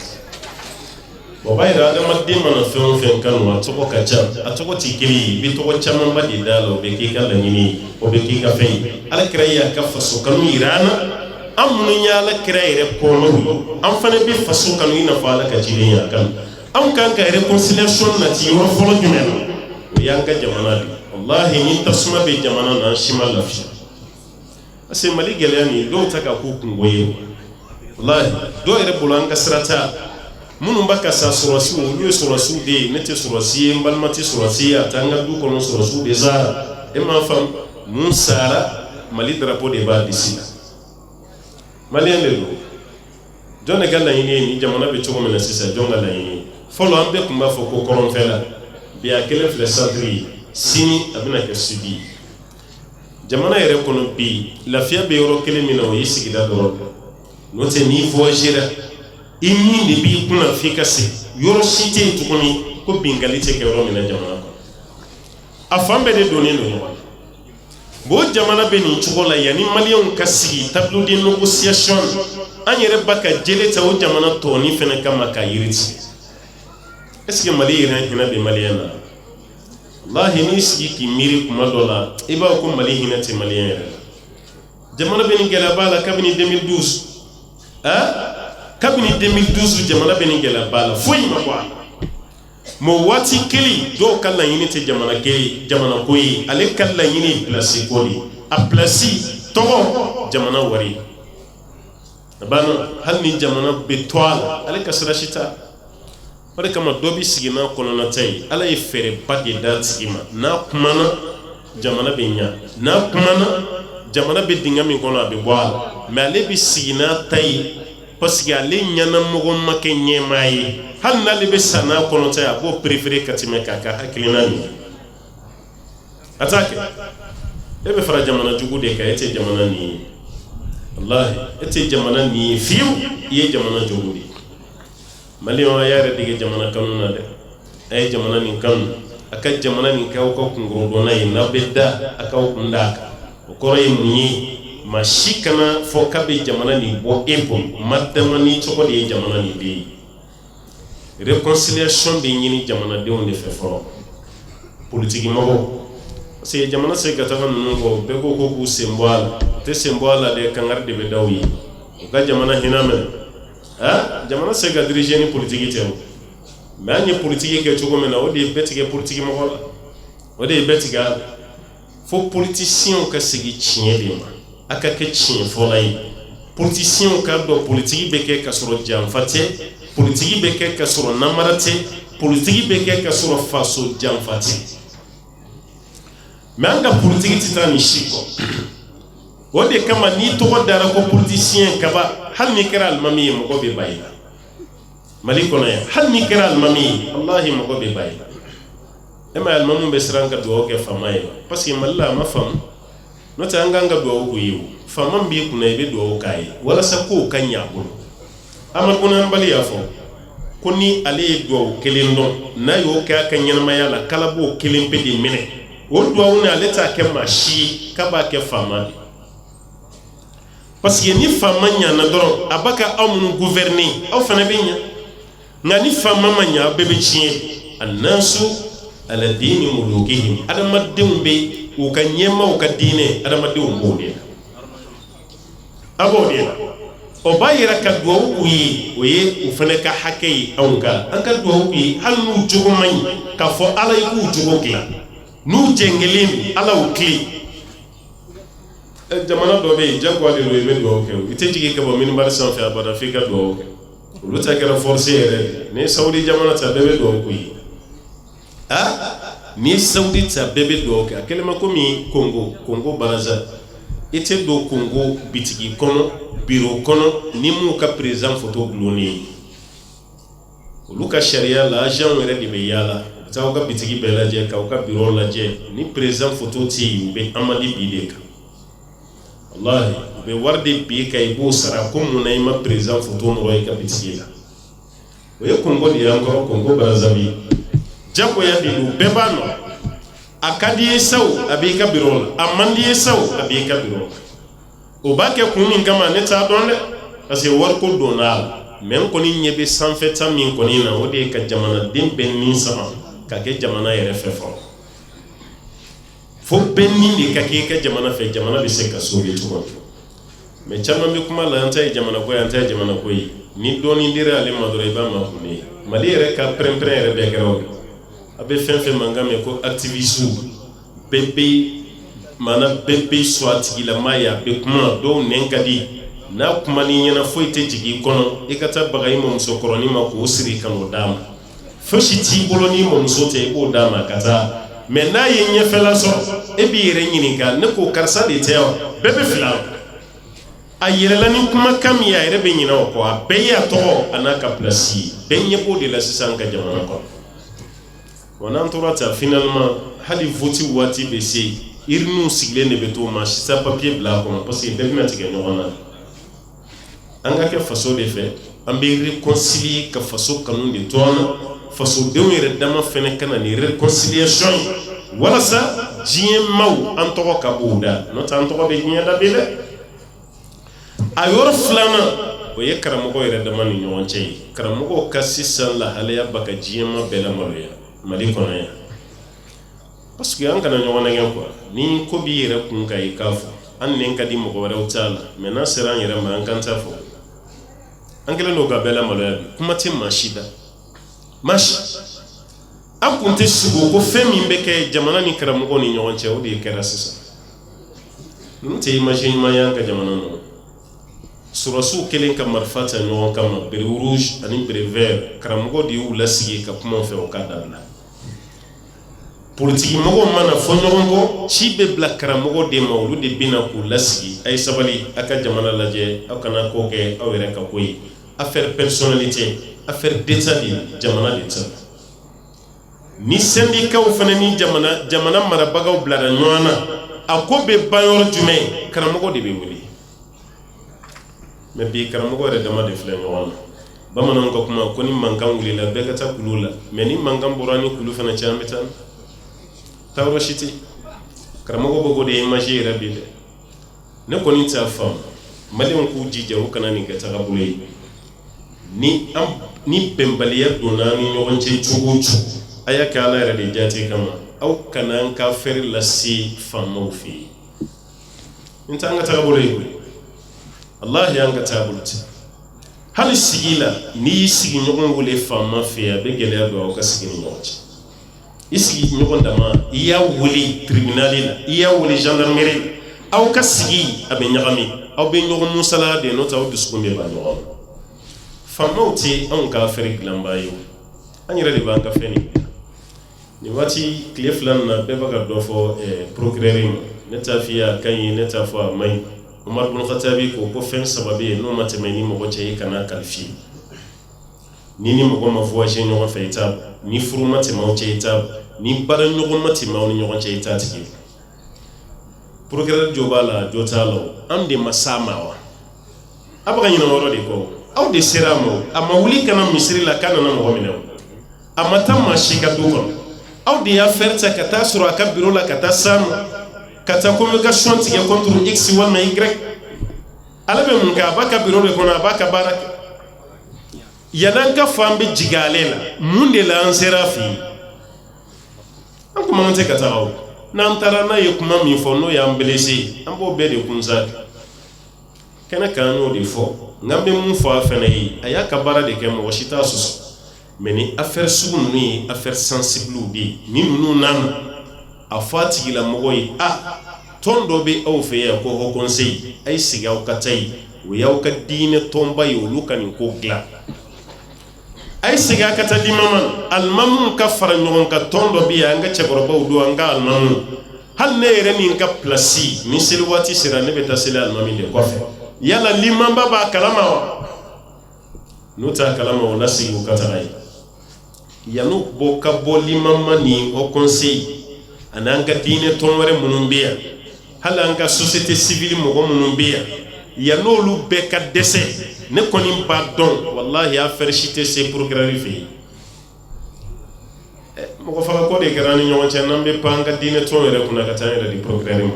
o bayra da Madina na fen kan wa togo ka cha a togo tikiri bi togo chamamba di dalo be ki kala nyini o be ki ka fe ala kiraya ka faso kanu irana am nya la kirayre ko no am fane bi faso kanu ina fa la ka ci ya kan am kan ka reconciliation na ti woro folo jumena o yanka jamana bi wallahi ni tasma be jamana na shimal lafi ase mali gelani do taka ku kungoye wallahi do ere bulan ka srata munu baka sa surasi o yo surasi de nete surasi mbalmati surasi atanga du kono surasi de za e ma fam mun sara mali drapeau de ba disi mali ndelo jonne galla yini ni jamana be chogo mena sisa jonga la yini folo ambe kumba foko koron fela bi akele fle sadri sini abina ke subi jamana yere kono bi lafia be yoro kele mina o yisi gida doro note ni voyera inni de bi kuna fika se yoro site tukuni ko bingalite ke yoro mina jamana ko afambe de doni no bo jamana be ni chugola yani malion kasigi tableau de négociation anyere baka jeleta o jamana to ni fene kama ka yiriti est-ce que mali hina be maliana wallahi ni sigi ki miri kuma dola iba ko mali hina te maliana jamana be ni gela bala kabini 2012 kabini 2012 jamana be ni gela bala foyi ma kwa mo wati kili do kala yini te jamana ke jamana koyi ale kala yini place koli a place togo jamana wari bana hal ni jamana betwala ale kasra shita wala kama dobi sigina kono na tay ala e fere bagi dal sigima na kumana jamana benya na kumana jamana be dingami kono abe bwala mais ale bi sigina tay parce que ale nyana mogo make nyemayi hal na le be sana kono tay abo préférer katime kaka hakilina ni atake ebe fara jamana jugude ka ete jamana ni wallahi ete jamana ni fiu ye jamana jugude maliyo yare dige jamana kanuna de ay jamana ni kan aka jamana ni ka ko kungro dona ina bedda aka ko ndaka ko ray munyi mashikana fo kabe jamana ni bo epo madama ni choko de jamana ni be réconciliation be nyini jamana de on fait fort politique mako c'est jamana se gata kan nungo be ko ko ku semboala te semboala de kangar de be dawi ka jamana hiname jamana se ga diriger ni politique te mais ni politique ke choko mena o de betige politique mako o de betiga fo politicien ka sigi chiebe ma aka ke chien folay politicien ka do politique be ke ka soro jamfate politique be ke ka soro namarate politique be ke ka soro faso jamfate manga politique titani shiko wode kama ni to dara ko politicien kaba hal ni kira almami mo ko be bayila maliko na hal ni kira almami wallahi mo ko be bayila ema almamu be sranka do ke famay parce que malla ma fam nota anganga do ko yiwu famam bi kuna be do kai wala sa ko kanya ko amal kuna mbali yafo kuni ale do kelendo na yo ka kanya ma yala kala bo kelimpe di mine wo do wona leta ke mashi ka ba ke fama parce que ni fama ɲana dɔrɔn a b'a ka aw minnu gouverner aw fana bɛ ɲa nka ni fama ma ɲa bɛɛ bɛ tiɲɛ annasu ala dini mulukihim adamadenw bɛ u ka ɲɛmaaw ka diinɛ adamadenw b'o de la a b'o de la o b'a yira ka duwawu k'u ye o ye u fana ka hakɛ ye anw kan an ka duwawu k'u ye hali n'u jogo man ɲi k'a fɔ ala ye k'u jogo dilan n'u jɛngɛlen don ala y'u tilen jamana dɔ bɛ yen jagoya de don i bɛ duwawu kɛ i tɛ jigin ka bɔ minibari sanfɛ abada f'i ka duwawu kɛ olu ta kɛra force yɛrɛ ni Saudi jamana ta bɛɛ bɛ duwawu k'u ye ni Saudi ta bɛɛ bɛ duwawu kɛ a kɛlen ma komi Congo Brazza i tɛ don Congo bitigi kɔnɔ bureau kɔnɔ ni m'u ka président photo gulonnen olu ka sariya la agent yɛrɛ de bɛ yaala u bɛ taa aw ka bitigi bɛɛ lajɛ k'aw ka bureau lajɛ ni président photo tɛ yen u bɛ amande bi de kan wallahi u bɛ wari de bi ka i b'o sara ko mun na i ma président photo mɔgɔ i ka bitigi la o ye Congo de y'an kɔrɔ Congo Brazzaville jagoya de don bɛɛ b'a nɔ a ka di ye saw a b'i ka bureau la a man di ye saw a b'i ka bureau la o b'a kɛ kun min kama ne t'a dɔn dɛ parce que wariko donna a la mais n kɔni ɲɛ bɛ sanfɛta min kɔni na o de ye ka jamanaden bɛɛ nin sama ka kɛ jamana yɛrɛ fɛ fɔlɔ fo bɛɛ nin de ka kɛ i ka jamana fɛ jamana bɛ se ka sauver cogo mais caman bɛ kuma la an ta ye jamana ko ye an ta ye jamana ko ye ni dɔɔnin dira ale ma dɔrɔn i b'a makun Mali yɛrɛ ka pɛrɛn-pɛrɛn yɛrɛ bɛɛ kɛra o ye a bɛ fɛn fɛn mankan mɛn ko activiste bɛɛ bɛ sɔn a tigilama ye a bɛ kuma dɔw nɛn ka di n'a kuma n'i ɲɛna foyi tɛ jigin i kɔnɔ i ka taa baga i mɔmusokɔrɔnin ma k'o siri ka n'o d'a ma fosi t'i bolo ni mɔmuso tɛ i b'o d'a ma ka taa mais n'a ye ɲɛfɛla sɔrɔ e b'i yɛrɛ ɲininka ne ko karisa de tɛ wa bɛɛ bɛ fili a yɛrɛla ni kumakan min ye a yɛrɛ bɛ ɲinɛ o kɔ a bɛɛ y'a tɔgɔ a n'a ka place ye bɛɛ ɲɛ b'o de la sisan ka jamana kɔnɔ wa n'an tora ta finalement hali vote waati bɛ se urnes sigilen de bɛ to maa si tɛ papier bila a kɔnɔ parce que bɛɛ bɛna tigɛ ɲɔgɔn na an ka kɛ faso de fɛ an bɛ réconcilier ka faso kanu de to an na fasodenw yɛrɛ dama fɛnɛ ka na ni réconciliation ye walasa diɲɛ maaw an tɔgɔ ka b'o da n'o tɛ an tɔgɔ bɛ diɲɛ da bi dɛ a yɔrɔ filanan o ye karamɔgɔ yɛrɛ dama ni ɲɔgɔn cɛ ye karamɔgɔw ka sisan lahalaya ba ka diɲɛma bɛɛ lamaloya Mali kɔnɔ yan parce que an kana ɲɔgɔn nɛgɛn quoi ni ko b'i yɛrɛ kun ka i k'a fɔ an nɛn ka di mɔgɔ wɛrɛw t'a la mais n'a sera an yɛrɛ ma an kan t'a fɔ an kɛlen don ka bɛɛ lamaloya bi kuma tɛ maa si da maa si an kun tɛ sigi ko fɛn min bɛ kɛ jamana ni karamɔgɔw ni ɲɔgɔn cɛ o de kɛra sisan ninnu tɛ image ɲuman ye an ka jamana nɔ surasiw kelen ka marifa ta ɲɔgɔn kama bere rouge ani bere vert karamɔgɔ de y'u lasigi ka kuma fɛ o ka dabila politiki mɔgɔw mana fɔ ɲɔgɔn kɔ ci bɛ bila karamɔgɔ de ma olu de bɛna k'u lasigi a ye sabali a ka jamana lajɛ aw kana ko kɛ aw yɛrɛ ka ko ye affaire personnalité affaire d'état de jamana de ta ni syndicat fana ni jamana marabagaw bilara ɲɔgɔn na a ko bɛ ban yɔrɔ jumɛn karamɔgɔ de bɛ wuli mais bi karamɔgɔ yɛrɛ dama de filɛ ɲɔgɔn na bamananw ka kuma ko ni mankan wulila bɛɛ ka taa kulu la mais ni mankan bɔra ni kulu fana cɛ an bɛ taa tawro shiti karamɔgɔ bɛ ko de image yɛrɛ bi dɛ ne kɔni t'a faamu maliyɛnw k'u jija u kana nin kɛ tagabolo ye ni bɛnbaliya donna ni ɲɔgɔn cɛ cogo o cogo a y'a kɛ ala yɛrɛ de jate kama aw kana an ka fɛrɛ lase faamaw fɛ yen nin t'an ka tagabolo ye koyi Allah y'an ka taabolo tɛ hali sigi la n'i y'i sigi ɲɔgɔn wele faama fɛ a bɛ gɛlɛya don aw ka sigi ni ɲɔgɔn cɛ i sigi ɲɔgɔn dama i y'a wele tribunal la i y'a wele gendarmerie aw ka sigi a bɛ ɲagami aw bɛ ɲɔgɔn musala de n'o tɛ aw dusukun bɛ ban ɲɔgɔn ma faamaw tɛ anw ka affaire dilanbaa ye an yɛrɛ de b'an ka fɛn nin nin waati tile fila nin na bɛɛ bɛ ka dɔ fɔ procureur ma ne t'a f'i ye a ka ɲi ne t'a fɔ a man ɲi Umar bin Khattabi ko fɛn saba bɛ yen n'o ma tɛmɛ ni mɔgɔ cɛ i kana qualifier ni mɔgɔ ma voyager ɲɔgɔn fɛ i t'a ni furu ma tɛmɛ aw cɛ i t'a ni baara ɲɔgɔn ma tɛmɛ aw ni ɲɔgɔn cɛ i t'a tigi procureur jo b'a la jo t'a la an de ma s'a ma wa a bɛ ka ɲinɛ o yɔrɔ de kɔ aw de sera a ma wuli kana misiri la k'a nana mɔgɔ minɛ a ma taa maa si ka du kɔnɔ aw de y'a fɛrɛ ta ka taa sɔrɔ a ka bureau la ka taa s'a ma ka taa communication tigɛ contre X walima Y ala be mun ka baka biro de kono baka baraka yanan ka fambe jigalela mun de la anserafi an kuma man te ka tawo nan tarana ye kuma mi fo no ya mbelesi an bo be de kunza kana kanu de fo ngambe mun fo afena yi aya ka bara de ke mo shita susu meni affaire sugun ni affaire sensible bi ni nunu nan afati la mogoy tondo be aw fe ya ko ho conseil ay sigaw katay wo yaw ka diine tomba yo lukan ko gla ay siga kata di maman almamun ka fara nyon ka tondo bi ya nga cheboro baw do nga almamun hal ne reni ka plasi ni silwati sira ne beta sila almamin de ko fe yala liman baba kalama nuta kalama wala sigu kata ay yanu boka boli mamma ni o conseil ananga diine tomore munumbiya halanga société civile mo munumbiya yanu lu beka dese ne koni ba don wallahi affaire chité c'est pour grarifier mo ko fala ko de garani nyon ci nambe panga diine tomore kuna katane di programme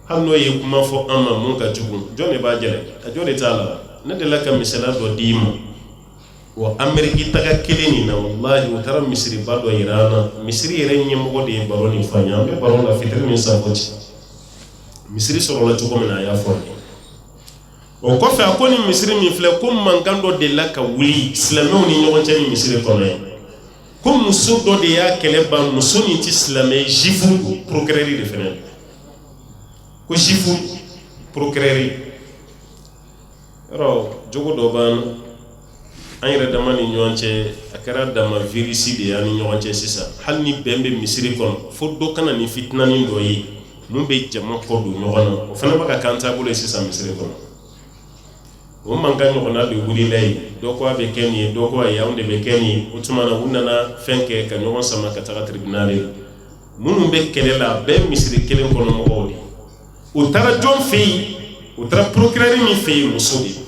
hanno ye kuma fo amma mun ka jugun jone ba jere a jone tala ne de la ka misala do dimo wa ameriki taga keleni na wallahi utara misri bado irana misri yere nyemgo de baroni fanya be barona fitri ni sabochi misri soro la tuko mena ya fo o ko fa ko ni misri mi fle ko mangando de la ka wuli islamé ni nyogo tani misri ko ne ko muso do de ya keleba muso ni ti islamé jifu procréer de fenel ko jifu procréer ro jogo do ban an yɛrɛ dama ni ɲɔgɔn cɛ a kɛra dama virisi de ye an ni ɲɔgɔn cɛ sisan hali ni bɛn bɛ misiri kɔnɔ fo dɔ kana ni fitinani dɔ ye mun bɛ jama kɔ don ɲɔgɔn na o fana bɛ ka kan taabolo ye sisan misiri kɔnɔ o mankan ɲɔgɔnna de wulila yen dɔ ko a bɛ kɛ nin ye dɔ ko ayi anw de bɛ kɛ nin ye o tuma na u nana fɛn kɛ ka ɲɔgɔn sama ka taga tribunal la minnu bɛ kɛlɛ la a bɛɛ misiri kelen kɔnɔ mɔgɔw de u taara jɔn fɛ yen u taara procureur min fɛ yen muso de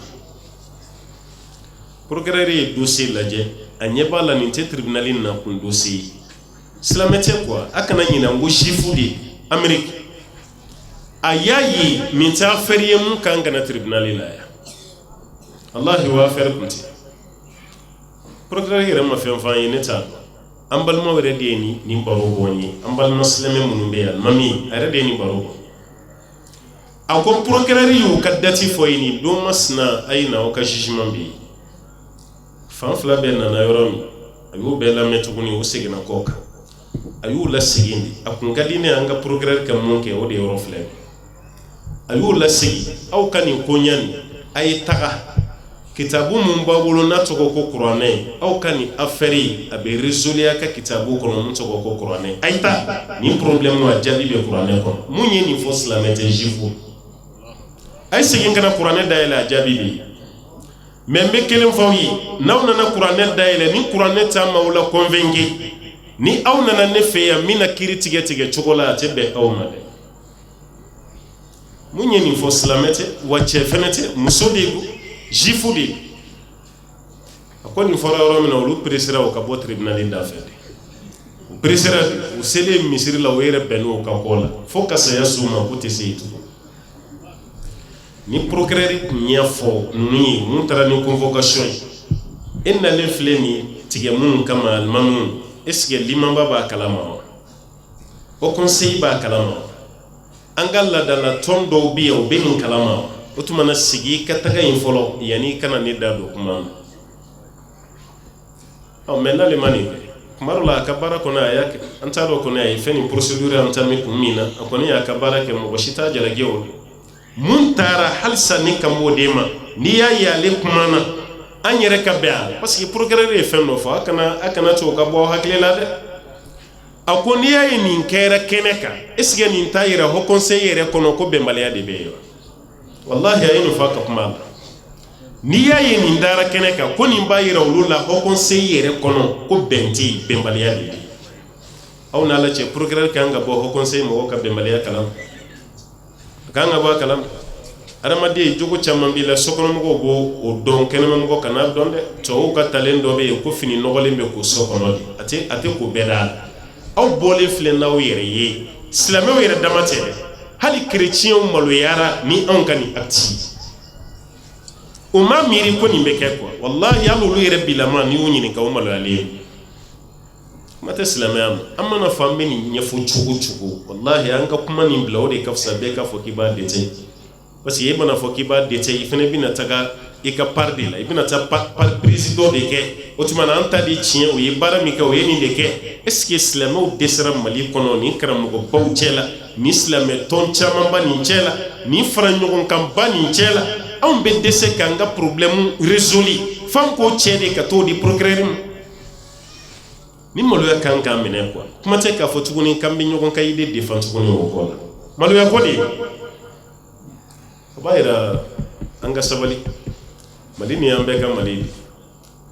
procureur ye dossier lajɛ a ɲɛ b'a la nin tɛ tribunal na kun dossier silamɛ tɛ quoi a kana ɲina n ko jifu de Amérique a y'a ye nin tɛ affaire ye mun kan ka na tribunal la yan wallahi o affaire kun tɛ procureur yɛrɛ ma fɛn f'an ye ne t'a dɔn an balima yɛrɛ de ye nin baro bɔ n ye an balima silamɛ minnu bɛ yan mami a yɛrɛ de ye nin baro bɔ a ko procureur y'u ka date fɔ ye nin don masina a ye na aw ka jugement bɛ yen fan fila bɛɛ nana yɔrɔ min a y'u bɛɛ lamɛn tuguni o seginna kɔ kan a y'u lasegin de a kun ka di ne an ka procureur ka mun kɛ o de yɔrɔ filɛ a y'u lasegin aw ka nin ko ɲani a ye taga kitabu mun b'a bolo n'a tɔgɔ ko kuranɛ aw ka nin affaire a bɛ résoudre a ka kitabu kɔnɔ mun tɔgɔ ko kuranɛ a ye taa nin problème a jaabi bɛ kuranɛ kɔnɔ mun ye nin fɔ silamɛ tɛ jifu a ye segin ka na kuranɛ dayɛlɛ a jaabi bɛ yen mais mbe kelen faw yi n'aw nana kuranɛ dayɛlɛ ni kuranɛ t'a maaw la convaincu ni aw nana ne fɛ yan mina kiri tigɛ tigɛ cogo la a tɛ bɛn aw ma dɛ mun ye nin fɔ silamɛ tɛ wa cɛ fɛnɛ tɛ muso de don jifu de a ko nin fɔra yɔrɔ min na olu peresera o ka bɔ tribunal da fɛ de u peresera u selen misiri la o yɛrɛ bɛnn'o ka kɔ la fo ka saya s'u ma k'u tɛ se yen tugun ni procureur tun y'a fɔ ninnu ye mun taara ni convocation ye e nalen filɛ nin tigɛ minnu kama alimamu est-ce que limanba b'a kalama wa o conseil b'a kalama wa an ka ladala tɔn dɔw bɛ yan u bɛ nin kalama wa o tuma na sigi ka taga yen fɔlɔ yanni i kana ne da don kuma na mais n'ale ma nin kɛ kuma dɔ la a ka baara kɔnɔ a y'a kɛ an t'a dɔn kɔni a ye fɛn nin procédure an ta min kun min na a kɔni y'a ka baara kɛ mɔgɔ si t'a jalaki o mun taara halisa ni ka m'o de ma n'i y'a ye ale kuma na an yɛrɛ ka bɛn a la parce que procureur ye fɛn dɔ fɔ a kana to ka bɔ hakili la dɛ a ko n'i y'a ye nin kɛra kɛnɛ kan est-ce que nin t'a yɛrɛ haut conseil yɛrɛ kɔnɔ ko bɛnbaliya de bɛ yen wa wallahi a ye nin fɔ a ka kuma la n'i y'a ye nin dara kɛnɛ kan ko nin b'a yira olu la haut conseil yɛrɛ kɔnɔ ko bɛn tɛ yen bɛnbaliya de bɛ yen aw n'ala cɛ procureur kan ka bɔ haut conseil mɔgɔw ka bɛnbaliya kalama kan ka bɔ a kalama adamaden jogo caman b'i la sokɔnɔmɔgɔw b'o o dɔn kɛnɛmamɔgɔ kana dɔn dɛ tubabuw ka talen dɔ bɛ yen ko fini nɔgɔlen bɛ k'o so kɔnɔ de a tɛ k'o bɛɛ da la aw bɔlen filɛ n'aw yɛrɛ ye silamɛw yɛrɛ dama tɛ dɛ hali kerecɛnw maloyara ni anw ka nin acte o ma miiri ko nin bɛ kɛ quoi wallahi hali olu yɛrɛ bilama n'i y'u ɲininka o maloyalen ye kuma tɛ silamɛya ma an mana fɔ an bɛ nin ɲɛfɔ cogo cogo wallahi an ka kuma nin bila o de ka fisa bɛɛ k'a fɔ k'i b'a détaillé parce que e mana fɔ k'i b'a détaillé i fana bɛna taga i ka part de la i bɛna taa prise dɔ de kɛ o tuma na an ta de tiɲɛ o ye baara min kɛ o ye nin de kɛ est ce que silamɛw dɛsɛra Mali kɔnɔ nin karamɔgɔbaw cɛ la ni silamɛ tɔn camanba nin cɛ la ni fara ɲɔgɔn kan ba nin cɛ la anw bɛ dɛsɛ k'an ka problème résolu f'an k'o cɛ de ka t'o di procureur ma ni maloya kan k'an minɛ quoi kuma tɛ k'a fɔ tuguni k'an bɛ ɲɔgɔn ka idée défend tuguni o kɔ la maloya ko de o b'a yira an ka sabali Mali ni an bɛɛ ka Mali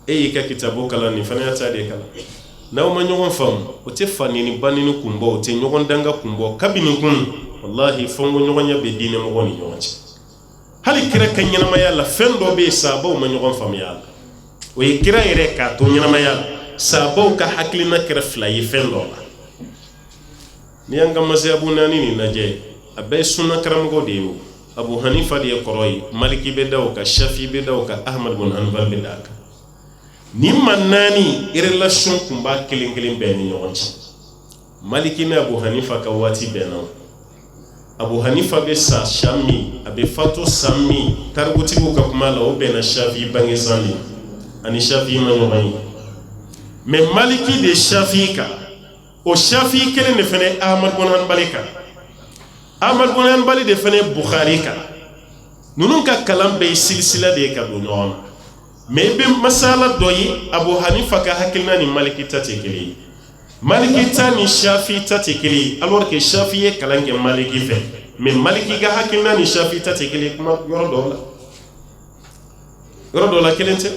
e y'i ka kitabu kalan nin fana y'a ta de kalan n'aw ma ɲɔgɔn faamu o tɛ fa ni ba ni kun bɔ o tɛ ɲɔgɔn danga kun bɔ kabini kun wallahi fɔnko ɲɔgɔnya bɛ diinɛ mɔgɔ ni ɲɔgɔn cɛ hali kira ka ɲɛnamaya la fɛn dɔ bɛ yen sahabaw ma ɲɔgɔn faamuya la o ye kira yɛrɛ k'a to ɲɛnamaya la sahabaw ka hakilina kɛra fila ye fɛn dɔ la ni y'an ka mazhabu naani nin lajɛ a bɛɛ ye sunna karamɔgɔ de ye o Abu Hanifa de ye kɔrɔ ye Maliki bɛ da o kan Shafi bɛ da o kan Ahmad bin Hanbal bɛ da a kan ni ma naani relation kun b'a kelen kelen bɛɛ ni ɲɔgɔn cɛ Maliki ni Abu Hanifa ka waati bɛnna Abu Hanifa bɛ sa san min a bɛ fatu san min tarikutigiw ka kuma la o bɛnna Shafi bange san de ani Shafi ma ɲɔgɔn ye mais Maliki de Shafi kan o Shafi kelen de fana Ahmad bin Hanbal kan Ahmad bin Hanbal de fana Bukhari kan ninnu ka kalan bɛɛ ye silsila de ye ka don ɲɔgɔn na mais i bɛ masala dɔ ye Abu Hanifa ka hakilina ni Maliki ta tɛ kelen ye Maliki ta ni Shafi ta tɛ kelen ye alors que Shafi ye kalan kɛ Maliki fɛ mais Maliki ka hakilina ni Shafi ta tɛ kelen ye kuma yɔrɔ dɔ la kelen tɛ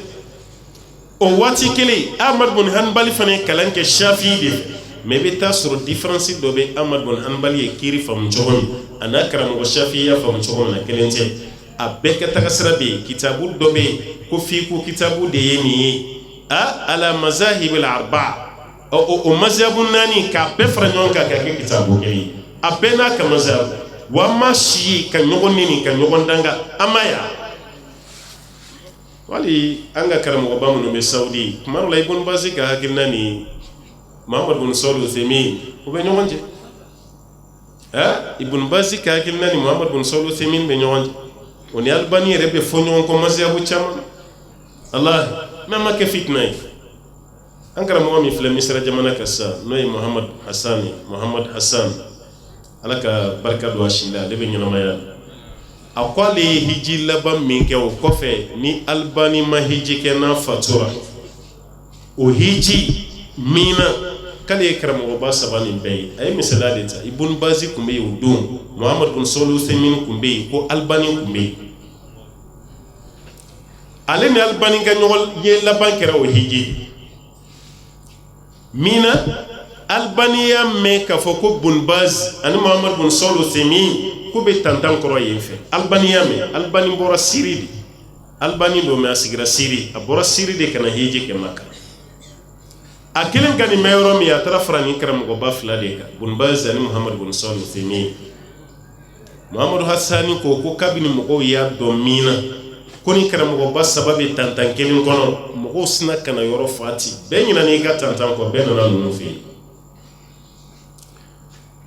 o waati kelen Ahmad bin Hanbal fana ye kalan kɛ Shafi de fɛ mais i bɛ taa sɔrɔ différence dɔ bɛ Ahmad bin Hanbal ye kiiri faamu cogo min a n'a karamɔgɔ Shafi y'a faamu cogo min na kelen tɛ a bɛɛ ka taga sira bɛ yen kitabu dɔ bɛ yen ko f'i ko kitabu de ye nin ye ala mazahib al-arba'a o mazhabu naani k'a bɛɛ fara ɲɔgɔn kan k'a kɛ kitabu kelen ye a bɛɛ n'a ka mazhabu wa an ma si ka ɲɔgɔn nɛni ka ɲɔgɔn danga an ma ya wali an ka karamɔgɔba minnu bɛ Saudi tuma dɔ la Ibn Baz ka hakilina ni Muhammad bin Salih Uthaymin u bɛ ɲɔgɔn cɛ Ibn Baz ka hakilina ni Muhammad bin Salih Uthaymin bɛ ɲɔgɔn cɛ o ni Albani yɛrɛ bɛ fɔ ɲɔgɔn kɔ mazhabu caman Allah n'a ma kɛ fitina ye an karamɔgɔ min filɛ Misira jamana kan sisan n'o ye Muhammad Hassan Ala ka barika don a si la ale bɛ ɲɛnamaya a ko ale ye hiji laban min kɛ o kɔfɛ ni Albani ma hiji kɛ n'a fatura o hiji min na k'ale ye karamɔgɔba saba nin bɛɛ ye a ye misaliya de ta Ibn Baz kun bɛ yen o don Muhammad bin Salih Uthaymin kun bɛ yen ko Albani kun bɛ yen ale ni Albani ka ɲɔgɔn ye laban kɛra o hiji min na Albani y'a mɛn k'a fɔ ko Ibn Baz ani Muhammad bin Salih Uthaymin ko bɛ tantan kɔrɔ yen fɛ Albani y'a mɛn Albani bɔra Siri de Albani don mais a sigira Siri a bɔra Siri de kana hiji kɛ Maka a kelen ka nin mɛn yɔrɔ min a taara fara nin karamɔgɔba fila de kan Ibn Baz ani Muhammad bin Salih Uthaymin Muhammadu Hassani ko kabini mɔgɔw y'a dɔn min na ko ni karamɔgɔba saba bɛ tantan kelen kɔnɔ mɔgɔw sina kana yɔrɔ fati bɛɛ ɲinɛ n'i ka tantan kɔ bɛɛ nana ninnu fɛ yen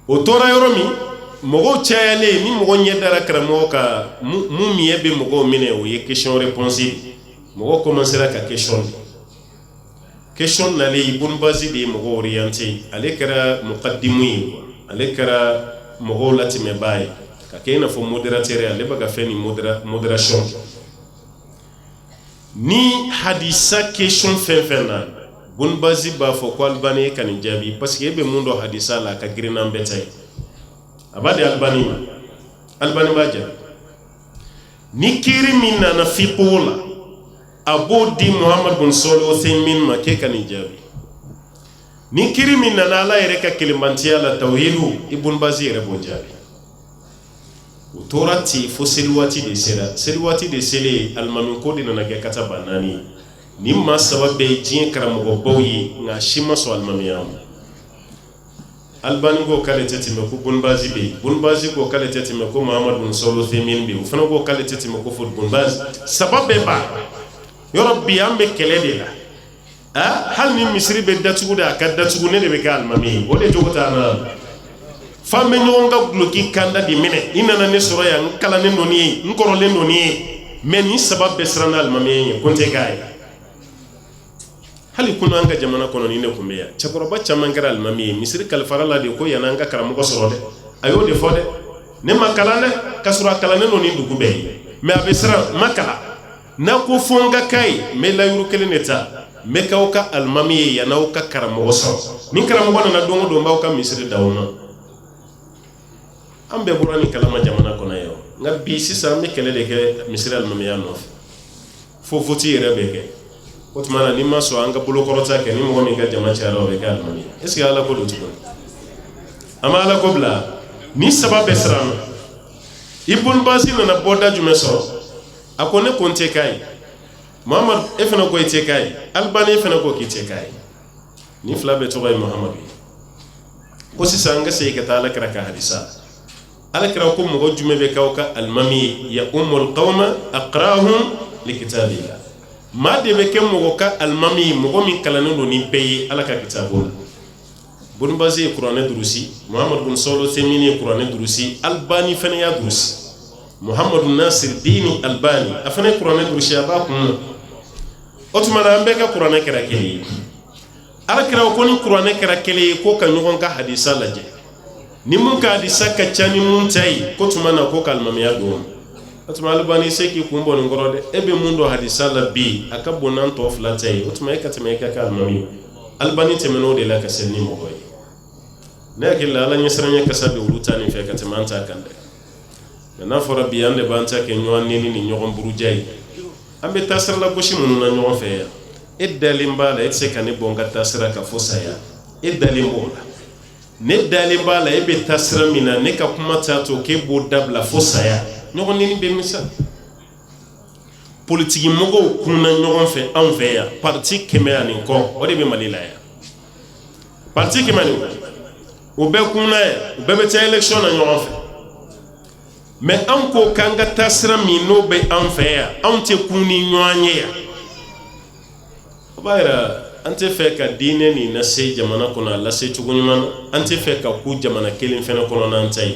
o tora yɔrɔ min mɔgɔw cayalen ni mɔgɔ ɲɛ dara karamɔgɔ kan mun miɲɛ bɛ mɔgɔw minɛ o ye question réponse mɔgɔw commencera ka question nalen Ibn Baz de ye mɔgɔw orienté ale kɛra muqaddimu ye ale kɛra mɔgɔw latɛmɛbaa ye ka kɛ i n'a fɔ modérateur ale bɛ ka fɛn ni modération ni hadisa question fɛn fɛn na Ibn Baz b'a fɔ ko Albani ka nin jaabi parce que e bɛ mun dɔn hadisa la ka girin n'an bɛɛ ta ye a b'a di Albani ma Albani b'a jaabi ni kiiri min nana fiqhu la a b'o di Muhammad bin Salih Uthaymin ma k'e ka nin jaabi ni kiiri min nana Ala yɛrɛ ka kelenbantiya la tawhidu Ibn Baz yɛrɛ b'o jaabi o tora ten fo seliwaati de sera seliwaati de selen alimami ko de nana kɛ kata ba naani ni maa saba bɛɛ ye diɲɛ karamɔgɔbaw ye nka si ma sɔn alimamiya ma albani ko kale tete me ko bun bazi be bun bazi ko kale tete me ko muhammad bin solo femin be fana ko kale tete me ko fut bun bazi sababe ba yo rabbi ambe kele de la hal ni misri be datugu da ka datugu ne de be gal mami o de jogota na fambe nyonga gloki kanda di mine inana ne soro ya kala ne ndoni nkoro le ndoni men ni sababe srana al mami konte kay hali kuno anga jamana kono ni ne kumbeya chakoroba chamangara al mami misri kalfara la de ko yananga karamo ko soro de ayo de fode ne makala ne kasura kala ne ndoni dugu be me abesra makala na ko fonga kay me la yuru kele neta me kawka al mami yanauka karamo so ni karamo na dongo do mbawka misri dawna ambe burani kalama jamana kono yo nga bi sisa me kele de ke misri al mami yano fo foti rebeke otmana ni maso anga bulo korota ke ni mo mi ga jama charo be ga mani est-ce que ala ko do tukon ama ala ko bla ni sababe sram ibn basin na boda jume so akone konte kai muhammad efena ko ite kai albani efena ko kite kai ni flabe to bay muhammad ko si sanga sey ka tala kraka hadisa ala kra ko mo jume be kawka almami ya ummul qawma aqrahum likitabillah ma de be kem mo ka almami mo min kalanu do ni pay ala ka kitabul bun bazi qur'an durusi muhammad bin solo semini qur'an durusi albani fana ya durusi muhammad nasir dini albani afana qur'an durusi abakum otmana ambe ka qur'an kera kele ala kera ko ni qur'an kera kele ko ka nyogon ka hadisa laje ni mun ka hadisa ka chani mun tai ko tumana ko kalmami ya do atuma albani seki kumbo ngorode ebe mundo hadisa la bi akabonan to flatay utuma ekateme ka kalmami albani temeno de la kasenni mo hoy nakilla ala nyesranya kasabe ulutani fe katemanta kande na fora bi ande banta ke nyonni ni nyogon burujay ambe tasra la goshi mununa nyogon fe eddalimba la etse kane bonga tasra ka fosaya eddalimbola ne dalimba la ebe tasra mina ne ka kuma tato ke bodabla fosaya ñogon ni be misal politique mogo kunna ñogon fe en fe ya parti kemani ko o de be malila ya parti kemani o be kunna o be be election na ñogon fe mais an ko kanga tasra mi no be en fe ya an te kuni ñoanye ya bayra ante fe ka dine ni na sey jamana kono la sey tuguni man ante fe ka ku jamana kelin fe na kono nan tay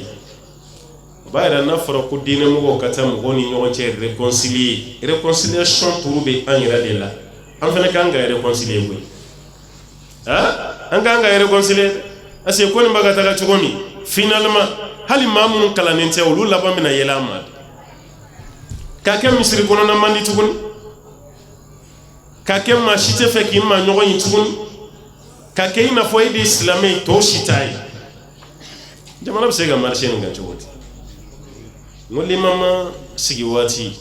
bayra na fara ko dine mo kata mo ni ñogon ci réconciliation pour be an ira de la an fene kan ga réconcilier boy an ga réconcilier ase ko ni baga ta ga mi finalement hali mamun kala nente o lu laba mina yela ma ka ke misri kono na mandi tuguni ka ke ma shite fe ki ma ñogon yi tuguni ka ke ina fo ide islamé to shitay jamana be se ga marché nga tuguni ngoli mama sigi wati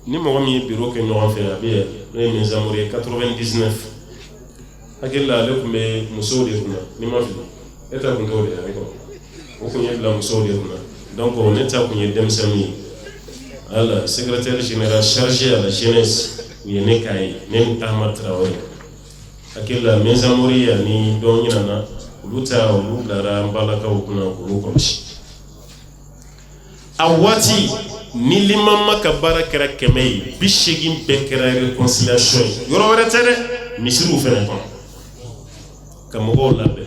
ni mo mi bureau ke no fait abi les mes amours 99 akilla lekum be musodi kuna ni ma fi eta kun do de ko o kun yebla musodi kuna donc on est à kunye dem sami ala secrétaire général chargé à la jeunesse yene kay nem Ahmad Traoré akilla mes amours ya ni do nyina luta o lublara mbalaka kuna ko shi awati ni limamma ka barakara kemei bishigin bekera réconciliation yoro wara tere misiru fene kon kamogo labe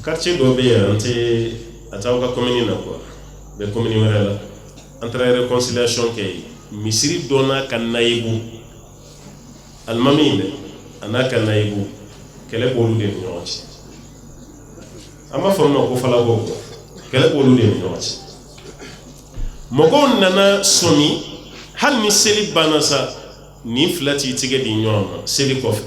quartier do be ante atawga commune na ko be commune wala entre réconciliation ke misiri dona kan naibu almamine anaka naibu kele bolu de nyoti ama fonno ko fala go kele bolu de nyoti mogon nana somi hal ni seli banasa ni flati tige di nyoma seli kof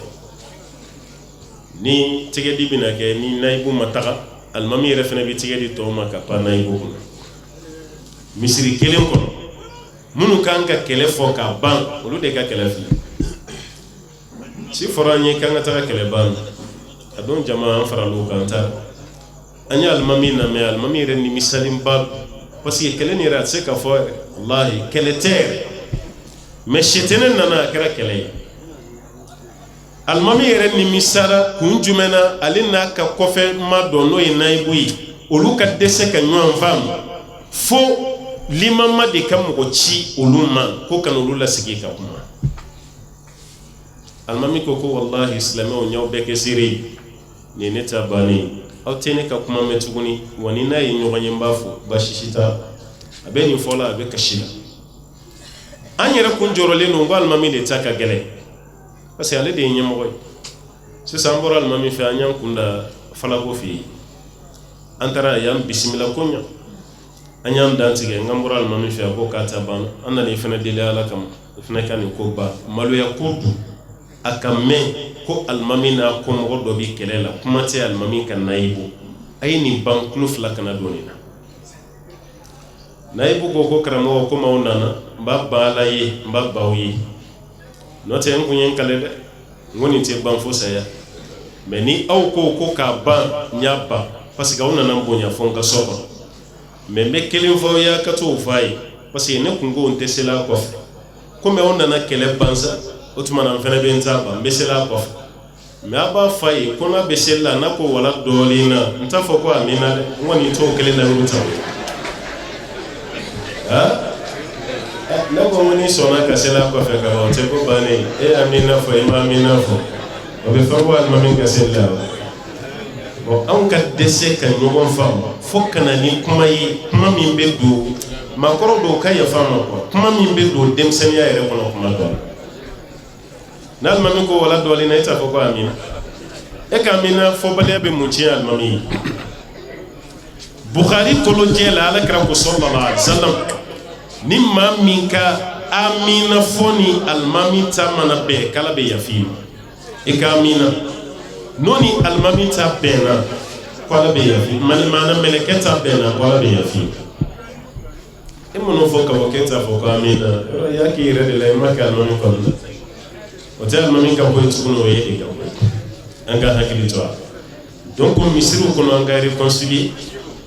ni tige di binake ni naibu mataka almami refene bi tige di to maka pa naibu misiri kelen kono munu kanga kele foka ban olu de ka kele fi si foranye kanga ta kele ban adon jama fara lu kanta anya almami na me almami re ni misalim bab parce que kelen ira se ka fo wallahi kele terre mais chetene nana kera kele almami yɛrɛ nimisara kun jumɛnna ale n'a ka kɔfɛ ma dɔn n'o ye nayibu ye olu ka dɛsɛ ka ɲɔgɔn faamu fo limama de ka mɔgɔ ci olu ma ko kana olu lasigi ka kuma almami ko wallahi silamɛw ɲaw bɛɛ kɛ seere ye nin ne ta bannen aw tɛ ne ka kuma mɛn tuguni wa ni n'a ye ɲɔgɔn ye n b'a fɔ baasi si t'a a bɛ nin fɔ la a bɛ kasi la an yɛrɛ kun jɔrɔlen don ko almami de ta ka gɛlɛn parce que ale de ye ɲɛmɔgɔ ye sisan an bɔra almami fɛ an y'an kunda falako fɛ yen an taara y'an bisimila ko ɲa an y'an dan tigɛ n kan bɔra almami fɛ a ko k'a ta ban an nana i fana deli ala kama i fana ka nin ko ban maloya ko dun a ka mɛn ko almami n'a kɔmɔgɔ dɔ bi kɛlɛ la kuma tɛ almami ka nayibu a ye nin ban kulo fila kana don nin na nayibu ko karamɔgɔ ko maaw nana n b'a ban ala ye n b'a baw ye n'o tɛ n kun ye n kale dɛ n ko nin tɛ ban fo saya mɛ ni aw ko k'a ban n y'a ban parce que aw nana n bonya fɔ n ka so kɔnɔ mɛ n bɛ kelen fɔ aw ye ka t'o fɔ a ye parce que ne kun ko n tɛ se la kɔfɛ komi aw nana kɛlɛ ban sa o tuma na n fana bɛ n ta ban n bɛ se la kɔfɛ mɛ a b'a fɔ a ye ko n'a bɛ se la n'a ko wala dɔɔnin na n t'a fɔ ko amina dɛ n kɔni t'o kelen na olu ta ne ko ni sɔnna ka se la kɔfɛ ka ban o tɛ ko bannen e amina fɔ e ma amina fɔ o bɛ fɔ ko alimami ka se la bon anw ka dɛsɛ ka ɲɔgɔn faamu fo ka na ni kuma ye kuma min bɛ don maakɔrɔ dɔw ka yafa ma quoi kuma min bɛ don denmisɛnniya yɛrɛ kɔnɔ kuma dɔ la n'alimami ko wala dɔɔnin na e t'a fɔ ko amina e ka amina fɔbaliya bɛ mun tiɲɛ alimami ye Bukhari kolonjɛ la alakira ko sallallahu alaihi wasallam ni maa min ka amina fɔ ni alimami ta mana bɛn k'ala bɛ yafa i ma i ka amina n'o ni alimami ta bɛnna ko ala bɛ yafa i ma maana mɛlɛkɛ ta bɛnna ko ala bɛ yafa i ma e minnu fɔ ka bɔ k'e t'a fɔ ko amina yɔrɔ i y'a k'i yɛrɛ de la i ma kɛ alimami kɔnɔna o tɛ alimami ka bɔ yen tuguni o ye e ka bɔ yen an ka hakili to a la donc misiriw kɔnɔ an ka réconcilier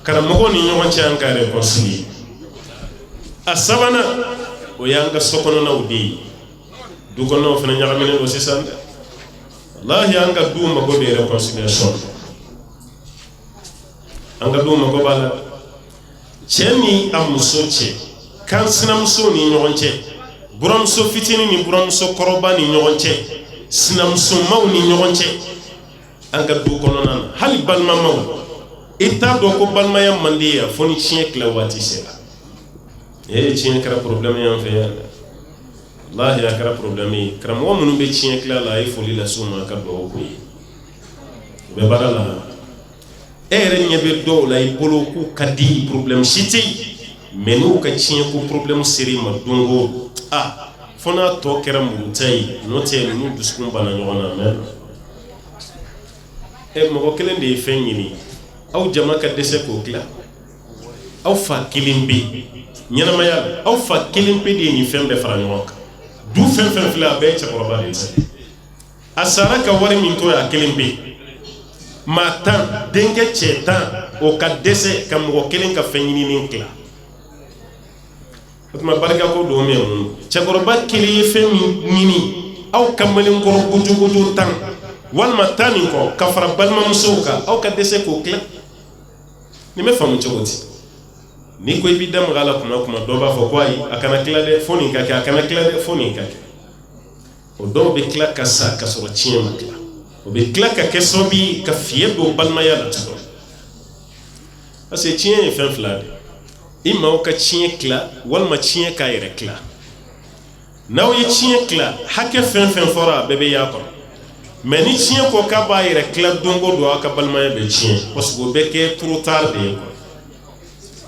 karamɔgɔw ni ɲɔgɔn cɛ an ka réconcilier a sabanan o y'an ka sokɔnɔnaw de ye du kɔnɔnaw fana ɲagaminen don sisan dɛ wallahi an ka duw mago bɛ réconciliation an ka duw mago b'a la cɛ ni a muso cɛ kan sinamuso ni ɲɔgɔn cɛ buramuso fitinin ni buramuso kɔrɔba ni ɲɔgɔn cɛ sinamusomaw ni ɲɔgɔn cɛ an ka du kɔnɔna na hali balimamaw i t'a dɔn ko balimaya man di yan fo ni tiɲɛ tila waati sera tiɲɛ kɛra problème y'an fɛ yan wallahi a kɛra problème ye karamɔgɔ minnu bɛ tiɲɛ tila la a ye foli lase u ma ka dugawu k'u ye u bɛ baara la e yɛrɛ ɲɛ bɛ dɔw la i bolo k'u ka di problème si tɛ yen mais n'u ka tiɲɛ ko problème sera i ma don o don fo n'a tɔ kɛra muruta ye n'o tɛ ninnu dusukun banna ɲɔgɔn na mɛ mɔgɔ kelen de ye fɛn ɲini aw jama ka dɛsɛ k'o tila aw fa kelen bɛ ɲɛnamaya la aw fa kelen pe de ye nin fɛn bɛɛ fara ɲɔgɔn kan du fɛn fɛn filɛ a bɛɛ ye cɛkɔrɔba de ye a sara ka wari min to ye a kelen pe maa 10 denkɛ cɛ 10 o ka dɛsɛ ka mɔgɔ kelen ka fɛn ɲinini tila o tuma barika ko don mɛ mun cɛkɔrɔba kelen ye fɛn min ɲini aw kamalenkɔrɔ gojogojo 10 walima 10 nin kɔ ka fara balimamusow kan aw ka dɛsɛ k'o tila nin bɛ faamu cogo di ni ko i b'i da maga la kuma kuma dɔw b'a fɔ ko ayi a kana tila dɛ fo nin ka kɛ a kana tila dɛ fo nin ka kɛ o dɔw bɛ tila ka sa ka sɔrɔ tiɲɛ ma tila o bɛ tila ka kɛ sababu ye ka fiɲɛ don balimaya la tuguni parce que tiɲɛ ye fɛn fila de i maaw ka tiɲɛ tila walima tiɲɛ k'a yɛrɛ tila n'aw ye tiɲɛ tila hakɛ fɛn fɛn fɔra a bɛɛ bɛ y'a kɔrɔ mais ni tiɲɛ ko k'a b'a yɛrɛ tila don o don aw ka balimaya bɛ tiɲɛ parce que o bɛ kɛ trop tard de ye quoi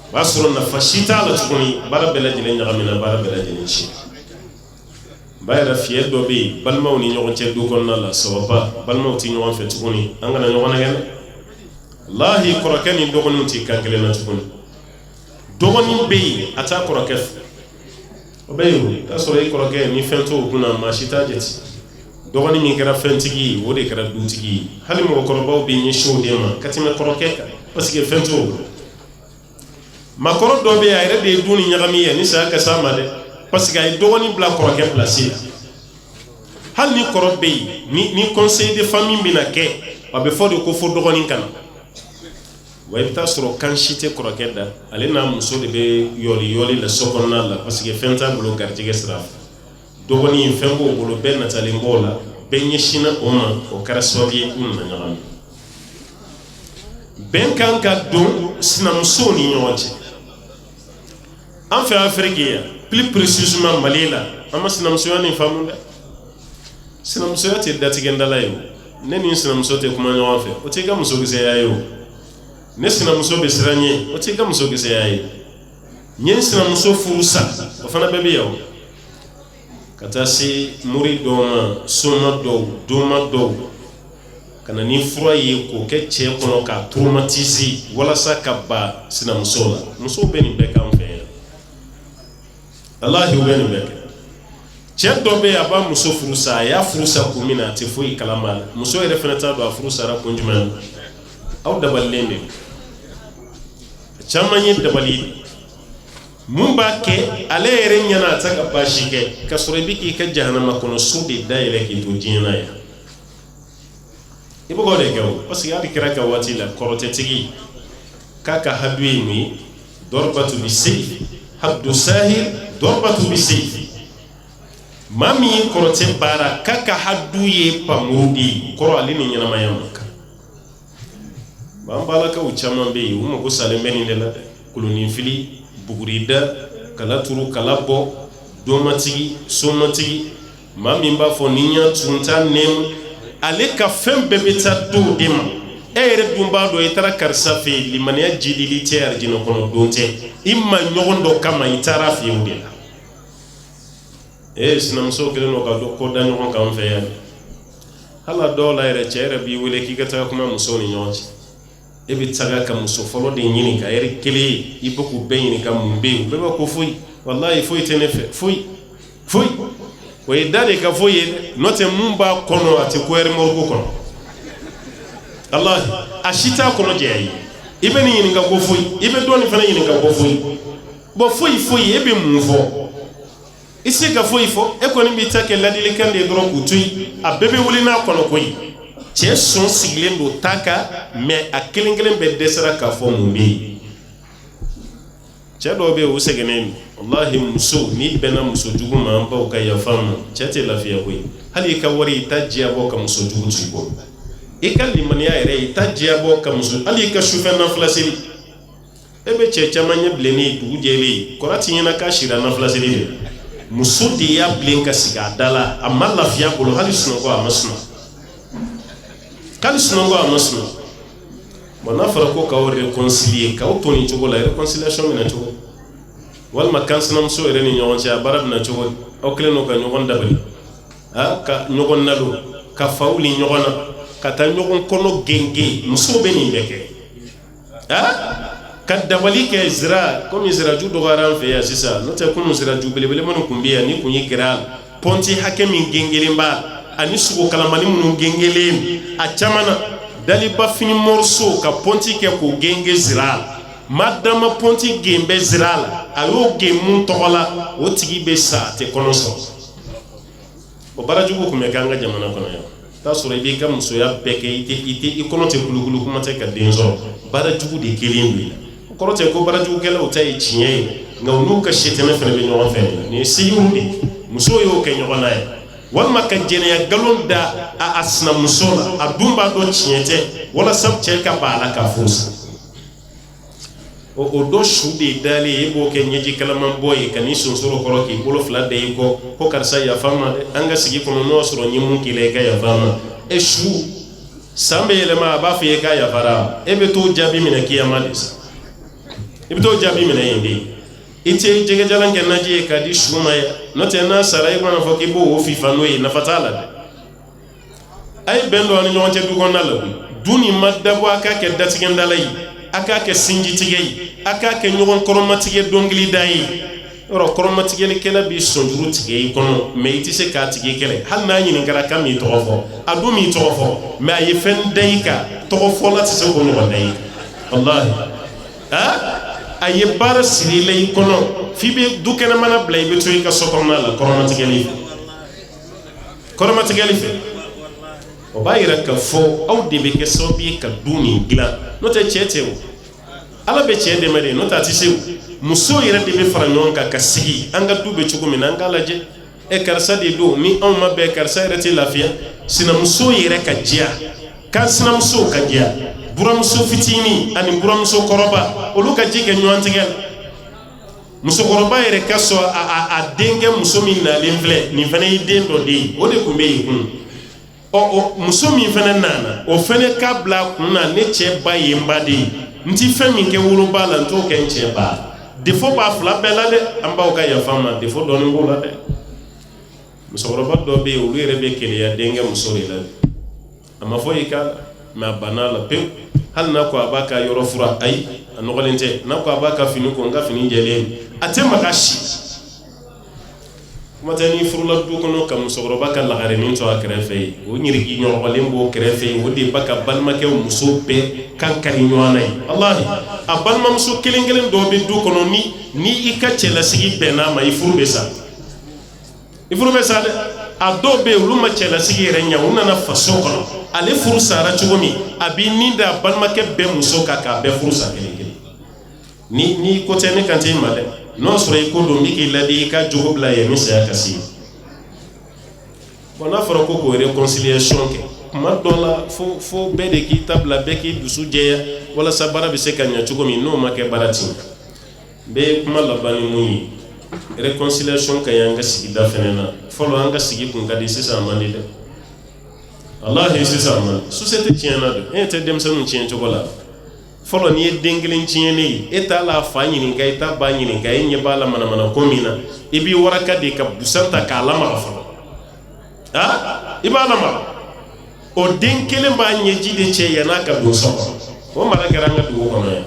o b'a sɔrɔ nafa si t'a la tuguni baara bɛɛ lajɛlen ɲagamina baara bɛɛ lajɛlen tiɲɛ ba yɛrɛ fiyɛ dɔ bɛ yen balimaw ni ɲɔgɔn cɛ du kɔnɔna la sababa balimaw tɛ ɲɔgɔn fɛ tuguni an kana ɲɔgɔn nɛgɛn dɛ wallahi kɔrɔkɛ ni dɔgɔninw tɛ kan kelen na tuguni dɔgɔnin bɛ yen a t'a kɔrɔkɛ fɛ o bɛ yen o t'a sɔrɔ i kɔrɔkɛ ni fɛn t'o kunna maa si t'a jate dɔgɔnin min kɛra fɛntigi ye o de kɛra dutigi ye hali mɔgɔkɔrɔbaw bɛ ɲɛsin o de ma ka tɛmɛ kɔrɔkɛ kan parce que fɛn t'o bolo makɔrɔ dɔ bɛ yen a yɛrɛ de ye du ni ɲagami ye ni saya ka s'a ma dɛ parce que a ye dɔgɔnin bila kɔrɔkɛ place la hal ni korobe ni conseil de famille bina ke abe fo de ko fo dogoni kana wa ibta soro kan shite korokeda ale na muso de be yoli la sokonna la parce que fenta bolo gardige sraf dogoni fembo bolo ben natali ngola ben yeshina oma o karasobi na nyama ben kan ka don sina muso ni nyoje en fait afrique plus précisément malila ama sina muso ni famunda sina muso te datigenda layo neni sina muso te kuma nyawa fe o te ga muso gise yayo ne sina muso be siranye o te ga muso gise yayo nyen sina muso furusa o fana bebe yawo kata si muri doma soma do kana ni fura ye ko ke che kono ka traumatiser wala sa kabba sina muso la muso be ni be kan fe Allah yu be ni be che do be aba muso furusa ya furusa ko mina te foi kalama muso ere fenata do furusa ra ko njuma aw dabalende chamanye dabali mumba ke ale ere nyana ta ka bashike ka sorebiki ka jahannama kono sudi daire ki to jina ya ibo gode gaw parce que yadi kiraka wati la korote tigi kaka hadwi mi dorbatu bi sayf habdu sahil dorbatu bi sayf mami korote bara kaka haddu ye pamudi koro alini nyana mayamaka bambala ka uchama be uma ko salembe ni la kuluni fili bugurida kala turu kala bo domatigi somatigi mami mba fo ninya tunta nem ale ka fem bebeta do dem ere dumba do itara karsa fe limaniya jidili te arjino kono donte imma nyogondo kama itara fi udela sinam so kele no ka do ko da nyogon kam fe ya hala do la ere chere bi wele ki gata kuma musoni nyonji ebi tsaga ka muso folo de nyini ka ere kele iboku be nyini ka mumbe be ba ko fuyi wallahi fuyi tenefe fuyi o idade ka fuyi note mumba kono ati ko ere morgo kono Allah ashita kono jeyi ibe ni nyini ka ko fuyi ibe doni fana nyini ka ko fuyi bo fuyi ebe mumfo isi ka fuyi fo e ko ni bi take ladile kan de dro ku tuyi abebe wuli na kono koyi che son siglen do taka mais a kelengelen be desara ka fo mumbi che do be o segenen wallahi muso ni bena muso jugu ma amba ka ya fam che te lafiya koy hali ka wari tajia bo ka muso jugu tugo e kan limaniya ere tajia bo ka muso hali ka shufa na flasiri ebe che chamanya bleni du jeli korati nyina ka shira na flasiri muso di ya blenka siga dala amma lafiya bolo hali suno ko amasno kali sunongo amasno bona fara ko ka réconcilier ka o toni chogo la réconciliation mina chogo wal makan sunam so ere ni nyon cha barab na chogo o kleno ka nyon dabali ka nyon nalo ka fauli nyona ka ta nyon kono genge muso be ni beke ka dabali ke Isra comme Isra ju do garan fe ya sisa no te kunu Isra ju belebele mon kumbiya ni kunyi kiral ponti hakemi gengeli mba ani sugo kalamani munu gengelen a chamana dali ba fini morso ka ponti ke ko genge ziral madama ponti gembe ziral ayo gemu tola o tigi be sa te konoso o baraju ko me kanga jamana kono ya ta sura be kam so ya beke ite ikonote kulukulu kuma te ka denzo baraju de kelimbi korote ko baraju kala o tay chiye ngawnu ka shetene fene be nyon fe ni siyundi muso yo ke nyona ya walma ka jene galon da a asna musola a dumba do chiete wala sab che ka bala ka fusa o do shude dali ebo ke nyeji kalaman boy kan isun soro koroki bolo fla de ko karsa ya fama anga sigi kono no soro nyimu kile ka ya fama e shu sambe elema ba fi ka ya fara ebe to jabi mina kiyama dis ebe to jabi mina yindi ite jege jalan ke naji ka di shuma ya note na sarai ko na foki bo o fi fanoi na fatala de ay bendo ni nyonte du gon nala duni madabo aka ke datigen dalai aka ke sinji tigei aka ke nyogon koromatige dongli dai ro koromatige le kela bi sonjuru tigei kono me iti se ka tige kele hal na nyini ngara kam mi tofo adu mi tofo me ay fen deika tofo la se ko no dai wallahi aye bar sirile kono fibe dukena mana blay be to ka sokona la koromatige li kɔrɔmatigɛli fɛ o b'a yira ka fɔ aw de bɛ kɛ sababu ye ka du nin dilan n'o tɛ cɛ tɛ o ala bɛ cɛ dɛmɛ de n'o tɛ a tɛ se o muso yɛrɛ de bɛ fara ɲɔgɔn kan ka sigi an ka du bɛ cogo min na an k'a lajɛ karisa de don ni anw ma bɛn karisa yɛrɛ tɛ lafiya sinamuso yɛrɛ ka diya kan sinamuso ka diya buramuso fitinin ani buramuso kɔrɔba olu ka ji kɛ ɲɔgɔn tigɛ la musokɔrɔba yɛrɛ ka sɔn a denkɛ muso min nalen filɛ nin fana ye den dɔ de ye o de tun bɛ yen kun o muso min fana nana o fana ka bila kun na ne cɛ ba ye n ba de ye n ti fɛn min kɛ woloba la n t'o kɛ n cɛ ba defo b'a fila bɛɛ la dɛ an b'aw ka yafa ma defo dɔɔni b'o la dɛ musokɔrɔba dɔ bɛ yen olu yɛrɛ bɛ keleya denkɛ muso de la a ma fɔ i k'a la mɛ a banna la pewu hali n'a ko a b'a ka yɔrɔ fura ayi a nɔgɔlen tɛ n'a ko a b'a ka fini ko n ka fini jɛlen a tɛ maga si kuma tɛ ni furula du kɔnɔ ka musokɔrɔba ka lagarenin to a kɛrɛfɛ ye o ɲiriki ɲɔgɔnlen b'o kɛrɛfɛ ye o de b'a ka balimakɛw muso bɛɛ kan kari ɲɔgɔn na ye walahi a balimamuso kelen kelen dɔw bɛ du kɔnɔ ni i ka cɛlasigi bɛnn'a ma i furu bɛ sa dɛ a dɔw bɛ yen olu ma cɛlasigi yɛrɛ ɲɛ u nana faso kɔnɔ ale furu sara cogo min a b'i ni da a balimakɛ bɛɛ muso kan k'a bɛɛ furu sa kelen kelen ni ko tɛ ne kan tɛ i ma dɛ n'o sɔrɔ i ko don min k'i ladi i ka jogo bila yen min saya ka se bon n'a fɔra ko k'o réconciliation kɛ kuma dɔ la fo bɛɛ de k'i ta bila bɛɛ k'i dusu jɛya walasa baara bɛ se ka ɲɛ cogo min n'o ma kɛ baara ten n bɛ kuma laban ni mun ye réconciliation ka y'an ka sigida fɛnɛ na fɔlɔ an ka sigi kun ka di sisan a man di dɛ walahi sisan a man di société tiɲɛna don e tɛ denmisɛnninw tiɲɛ cogo la fɔlɔ n'i ye den kelen tiɲɛnen ye e t'a la fa ɲininka i t'a ba ɲininka e ɲɛ b'a la manamana ko min na i b'i waraka de ka busan ta k'a lamaga fɔlɔ i b'a lamaga o den kelen b'a ɲɛji de cɛ yan'a ka don so kɔnɔ o mara kɛra an ka dugu kɔnɔ yan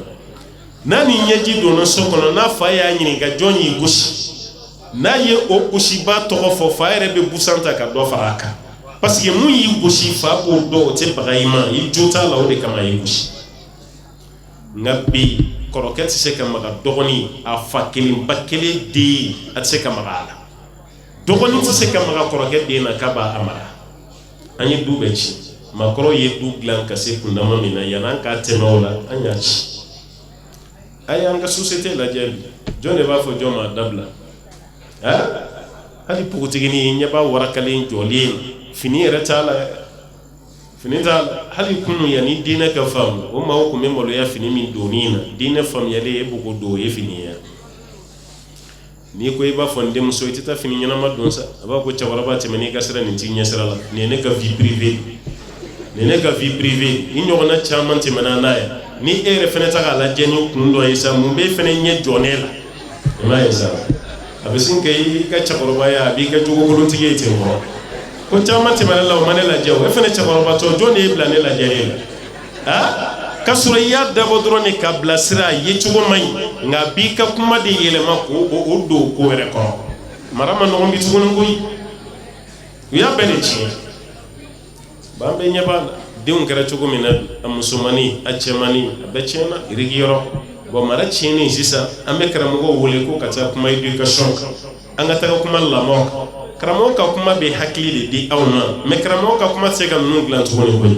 n'a ni ɲɛji donna so kɔnɔ n'a fa y'a ɲininka jɔn y'i gosi n'a ye o gosiba tɔgɔ fɔ fa yɛrɛ bɛ busan ta ka dɔ fara a kan parce que mun y'i gosi fa b'o dɔn o tɛ baga i ma i jo t'a la o de kama y'i gosi nka bi kɔrɔkɛ tɛ se ka maga dɔgɔnin a fa kelen ba kelen den a tɛ se ka maga a la dɔgɔnin tɛ se ka maga kɔrɔkɛ den na k'a b'a mara an ye du bɛɛ ci maakɔrɔw ye du dilan ka se kundama min na yan'an k'a tɛmɛ o la an y'a ci a ye an ka société lajɛ bi jɔn de b'a fɔ jɔn ma dabila hali pogotiginin ɲɛ b'a warakalen jɔlen fini yɛrɛ t'a la fini t'a la hali kunu yanni diinɛ ka faamu o maaw tun bɛ maloya fini min donni na diinɛ faamuyalen e b'o don o ye fini ye n'i ko i b'a fɔ n denmuso i tɛ taa fini ɲɛnama don sa a b'a ko cɛkɔrɔba tɛmɛn'i ka sira nin t'i ɲɛ sira la nin ye ne ka vie privée nin ye ne ka vie privée i ɲɔgɔnna caman tɛmɛna n'a ye ni e yɛrɛ fɛnɛ ta k'a lajɛ ni kun dɔ ye sa mun b'e fɛnɛ ɲɛ jɔ ne la i m'a ye sa a bɛ sin kɛ i ka cɛkɔrɔba ye a b'i kɛ jogokolontigi ye ten kɔrɔ ko caman tɛmɛna la o ma ne lajɛ o e fɛnɛ cɛkɔrɔbatɔ jɔn de ye bila ne lajɛlen la ka sɔrɔ i y'a dabɔ dɔrɔn de ka bilasira a ye cogo man ɲi nka b'i ka kuma de yɛlɛma k'o don ko wɛrɛ kɔrɔ mara ma nɔgɔn bi tuguni koyi u y'a bɛɛ de tiɲɛ b'an bɛɛ ɲɛ b'a la denw kɛra cogo min na a musomani a cɛmani a bɛɛ tiɲɛna irigiyɔrɔ bon mara tiɲɛnen sisan an bɛ karamɔgɔw wele ko ka taa kuma éducation kan an ka taga kuma lamɔ kan karamɔgɔ ka kuma bɛ hakili de di aw ma mais karamɔgɔ ka kuma tɛ se ka ninnu dilan tuguni koyi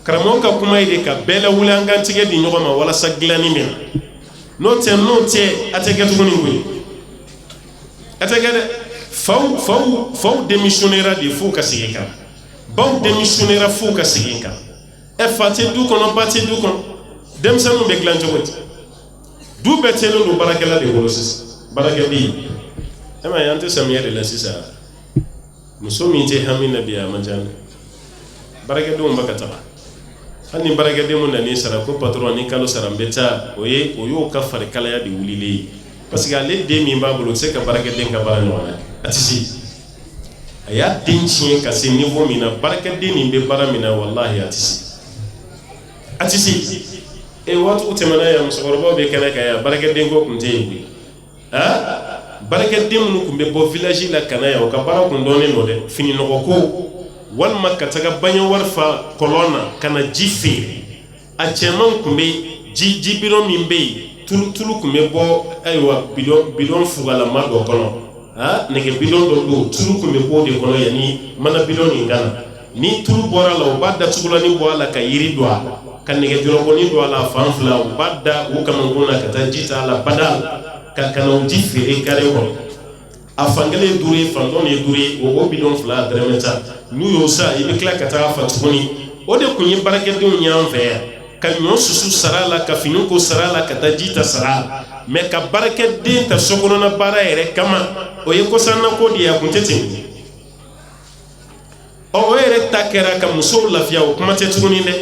karamɔgɔ ka kuma ye de ka bɛɛ lawuli an k'an tigɛ di ɲɔgɔn ma walasa dilanni bɛ na n'o tɛ a tɛ kɛ tuguni koyi a tɛ kɛ dɛ faw démissionnera de fo ka segin kan baw démissionnera fo ka segin kan fa tɛ du kɔnɔ ba tɛ du kɔnɔ denmisɛnninw bɛ dilan cogo di du bɛɛ tɛlen don baarakɛla de bolo sisan baarakɛden e ma ye an tɛ samiyɛ de la sisan muso min tɛ hami na bi a man ca dɛ baarakɛdenw bɛ ka taga hali ni baarakɛden mun nan'i sara ko patron ni kalo sara n bɛ taa o y'o ka farikalaya de wulilen ye parce que ale den min b'a bolo o tɛ se ka baarakɛden ka baara ɲɔgɔn na a tɛ se a y'a den tiɲɛ ka se niveau min na baarakɛden nin bɛ baara min na walahi a tɛ se waatiw tɛmɛna yan musokɔrɔbaw bɛ kɛnɛ kan yan baarakɛden ko tun tɛ yen koyi baarakɛden minnu tun bɛ bɔ village la ka na yan o ka baara tun dɔnnen don dɛ fini nɔgɔ ko walima ka taga banɲɛ wari fa kɔlɔn na ka na ji feere a cɛman tun bɛ ji bidon min bɛ yen tulu tun bɛ bɔ ayiwa bidon fugalama dɔ kɔnɔ nege bidon do tulu kun be ko de kono ya ni mana bidon ngana ni tulu bora la o badda tugula ni bo ala ka yiri do ala kan nege joro ko ni do ala fanfla o badda o kama ngona kata jita ala badal kan kana jifi e kare ko afangale dure fandon e dure o bidon fla dremeta nu yo sa ibe kla kata fatuni o de kunyi barake de nyam fe kan nyo susu sarala ka finu ko sarala kata jita sarala me ka barake de ta sokono na bara ere kama o ye ko sanna ko dia kuntete o ere takera ka muso lafiya o kuma tetuguni de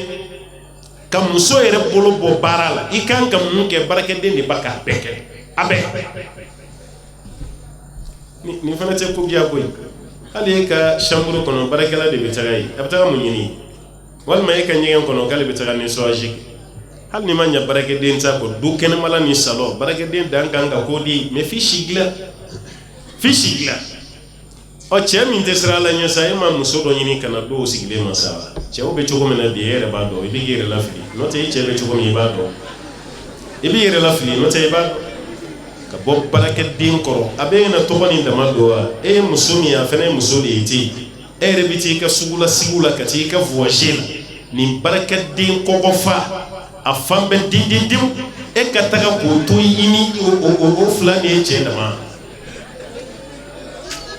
ka muso ere bolo bo barala ikan ka mun ke barake de ni baka beke abe ni fana te ko biya koy ali ka shamburu kono barakela de betagai abtaga munyini wal may ka nyen kono gal betaga ni soajik hal ni manya barake de nta ko du ken mala ni salo barake de danganga ko di me fi shigla o che min tesra la nya sai ma muso do nyini kana do sigle masala che o be chogo mena de yere ba do ibi yere la fili no te che be chogo mi ba do ibi yere la fili no te ba ka bob barake din koro abe na to bani da madoa e musumi ya fene musuli iti e rebiti ka sigula ka ti ka voyage ni barake din ko fa afambe din e ka taga ko to ini o fulani e che da ma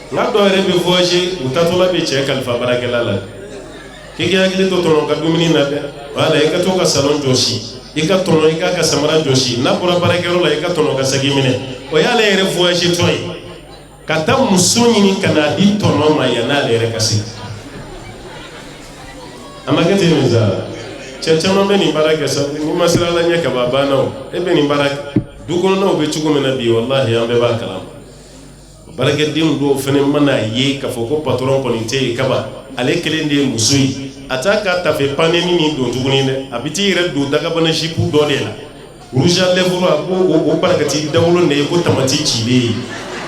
nga do rebe voyage utatola be che kalfa barake la kike akili to tono ka dumini na be wala e ka to ka salon joshi ika tono ika ka samara joshi na pura barakero la ika tono ka sagimine o yale ere voyage toy kata musuni ni kana di tono ma yana le ere kasi amagete meza chechama be ni baraka sa ni masala la nyaka baba no e be ni baraka dukono no be chugo mena bi wallahi ambe ba kalam baraka dim do fene mana ye ka foko patron ko ni te kaba ale kelende musui ataka tafe paneni ni do tuguni ne abiti ire do daga bana shipu do de la ruja levuro abo o barakati dawlo ne ko tamati chile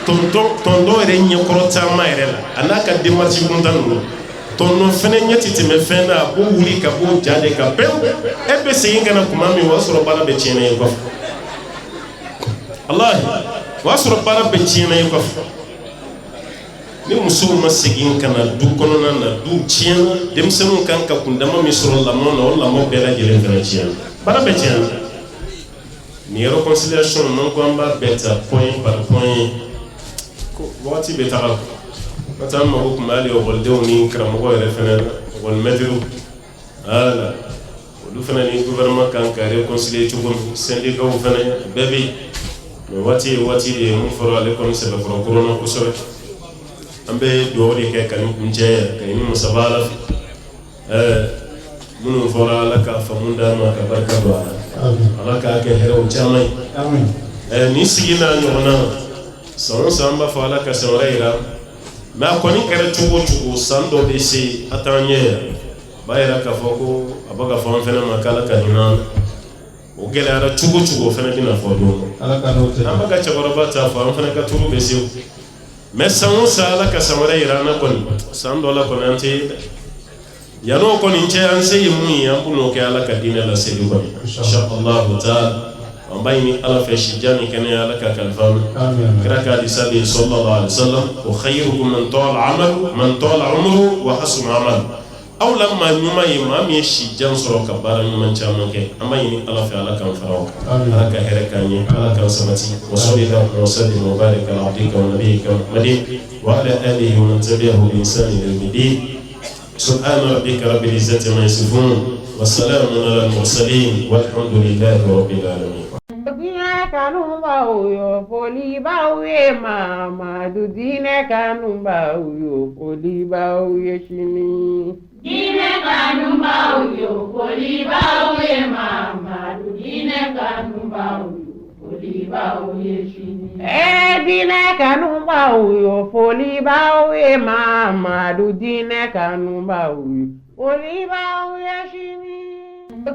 tondo ere nye korota ma ere la anaka de marchi kuntanu tondo fene nyati te me fena abo wuli ka bo jade ka pe ebe seyinga na kumami wasoro bana be chene ko Allah wasoro bana be chene ko ni muso ma segin kana du konona na du chien demsenu kan ka kundama misro la mono la mo bela jelen kana chien bara be chien ni reconciliation non ko amba beta point par point ko wati beta ko mata ma ko mali o golde ni kramo ko refena wal medru ala du fana ni gouvernement kan ka reconcilier to ko syndicat o fana bebe wati de mo foro ale ko se ba corona ko sore ambe doori ke kan kunje kay ni musabala munu fora la ka famunda ma ka barka do ala ka ke hero chamai amin ni sigina nyona samba fala ka soreira ma koni kare chugo sando de se atanye bayra ka foko abaga fon fena makala ka hina o gele ara chugo fena dina fodo ala ka no te abaga chagoroba ta fon fena ka turu besiu mesan sala ka samara irana koni sando la konante yano koni nche anse yimu yampuno ke ala ka dina la sedu ba insha Allah taala ambayni ala fa shijani kana ala ka kalfam kraka di sabi sallallahu alaihi wasallam wa khayrukum man tala umru wa hasuna amal aw lamma nyuma imami shijan soro ka bara nyuma chama ke ambayni ala fa ala kan faraw ala ka herekanye ala kan samati wa sallallahu wa sallim wa barik ala abdika wa nabiyyika muhammadin wa ala alihi wa man tabi'ahu bi ihsan ila yawmiddin subhana rabbika rabbil izzati amma yasifun wa salamun ala al mursalin walhamdulillahi rabbil alamin kanumba uyo poliba uye mama dudine kanumba uyo poliba uye shini dine kanumba uyo poliba uye mama dudine kanumba uyo poliba uye shini dine kanumba uyo poliba uye mama dudine kanumba uyo poliba uye shini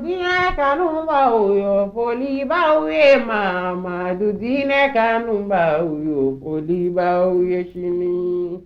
dine kanumba uyo poliba uye mama dudine kanumba uyo poliba uye shini.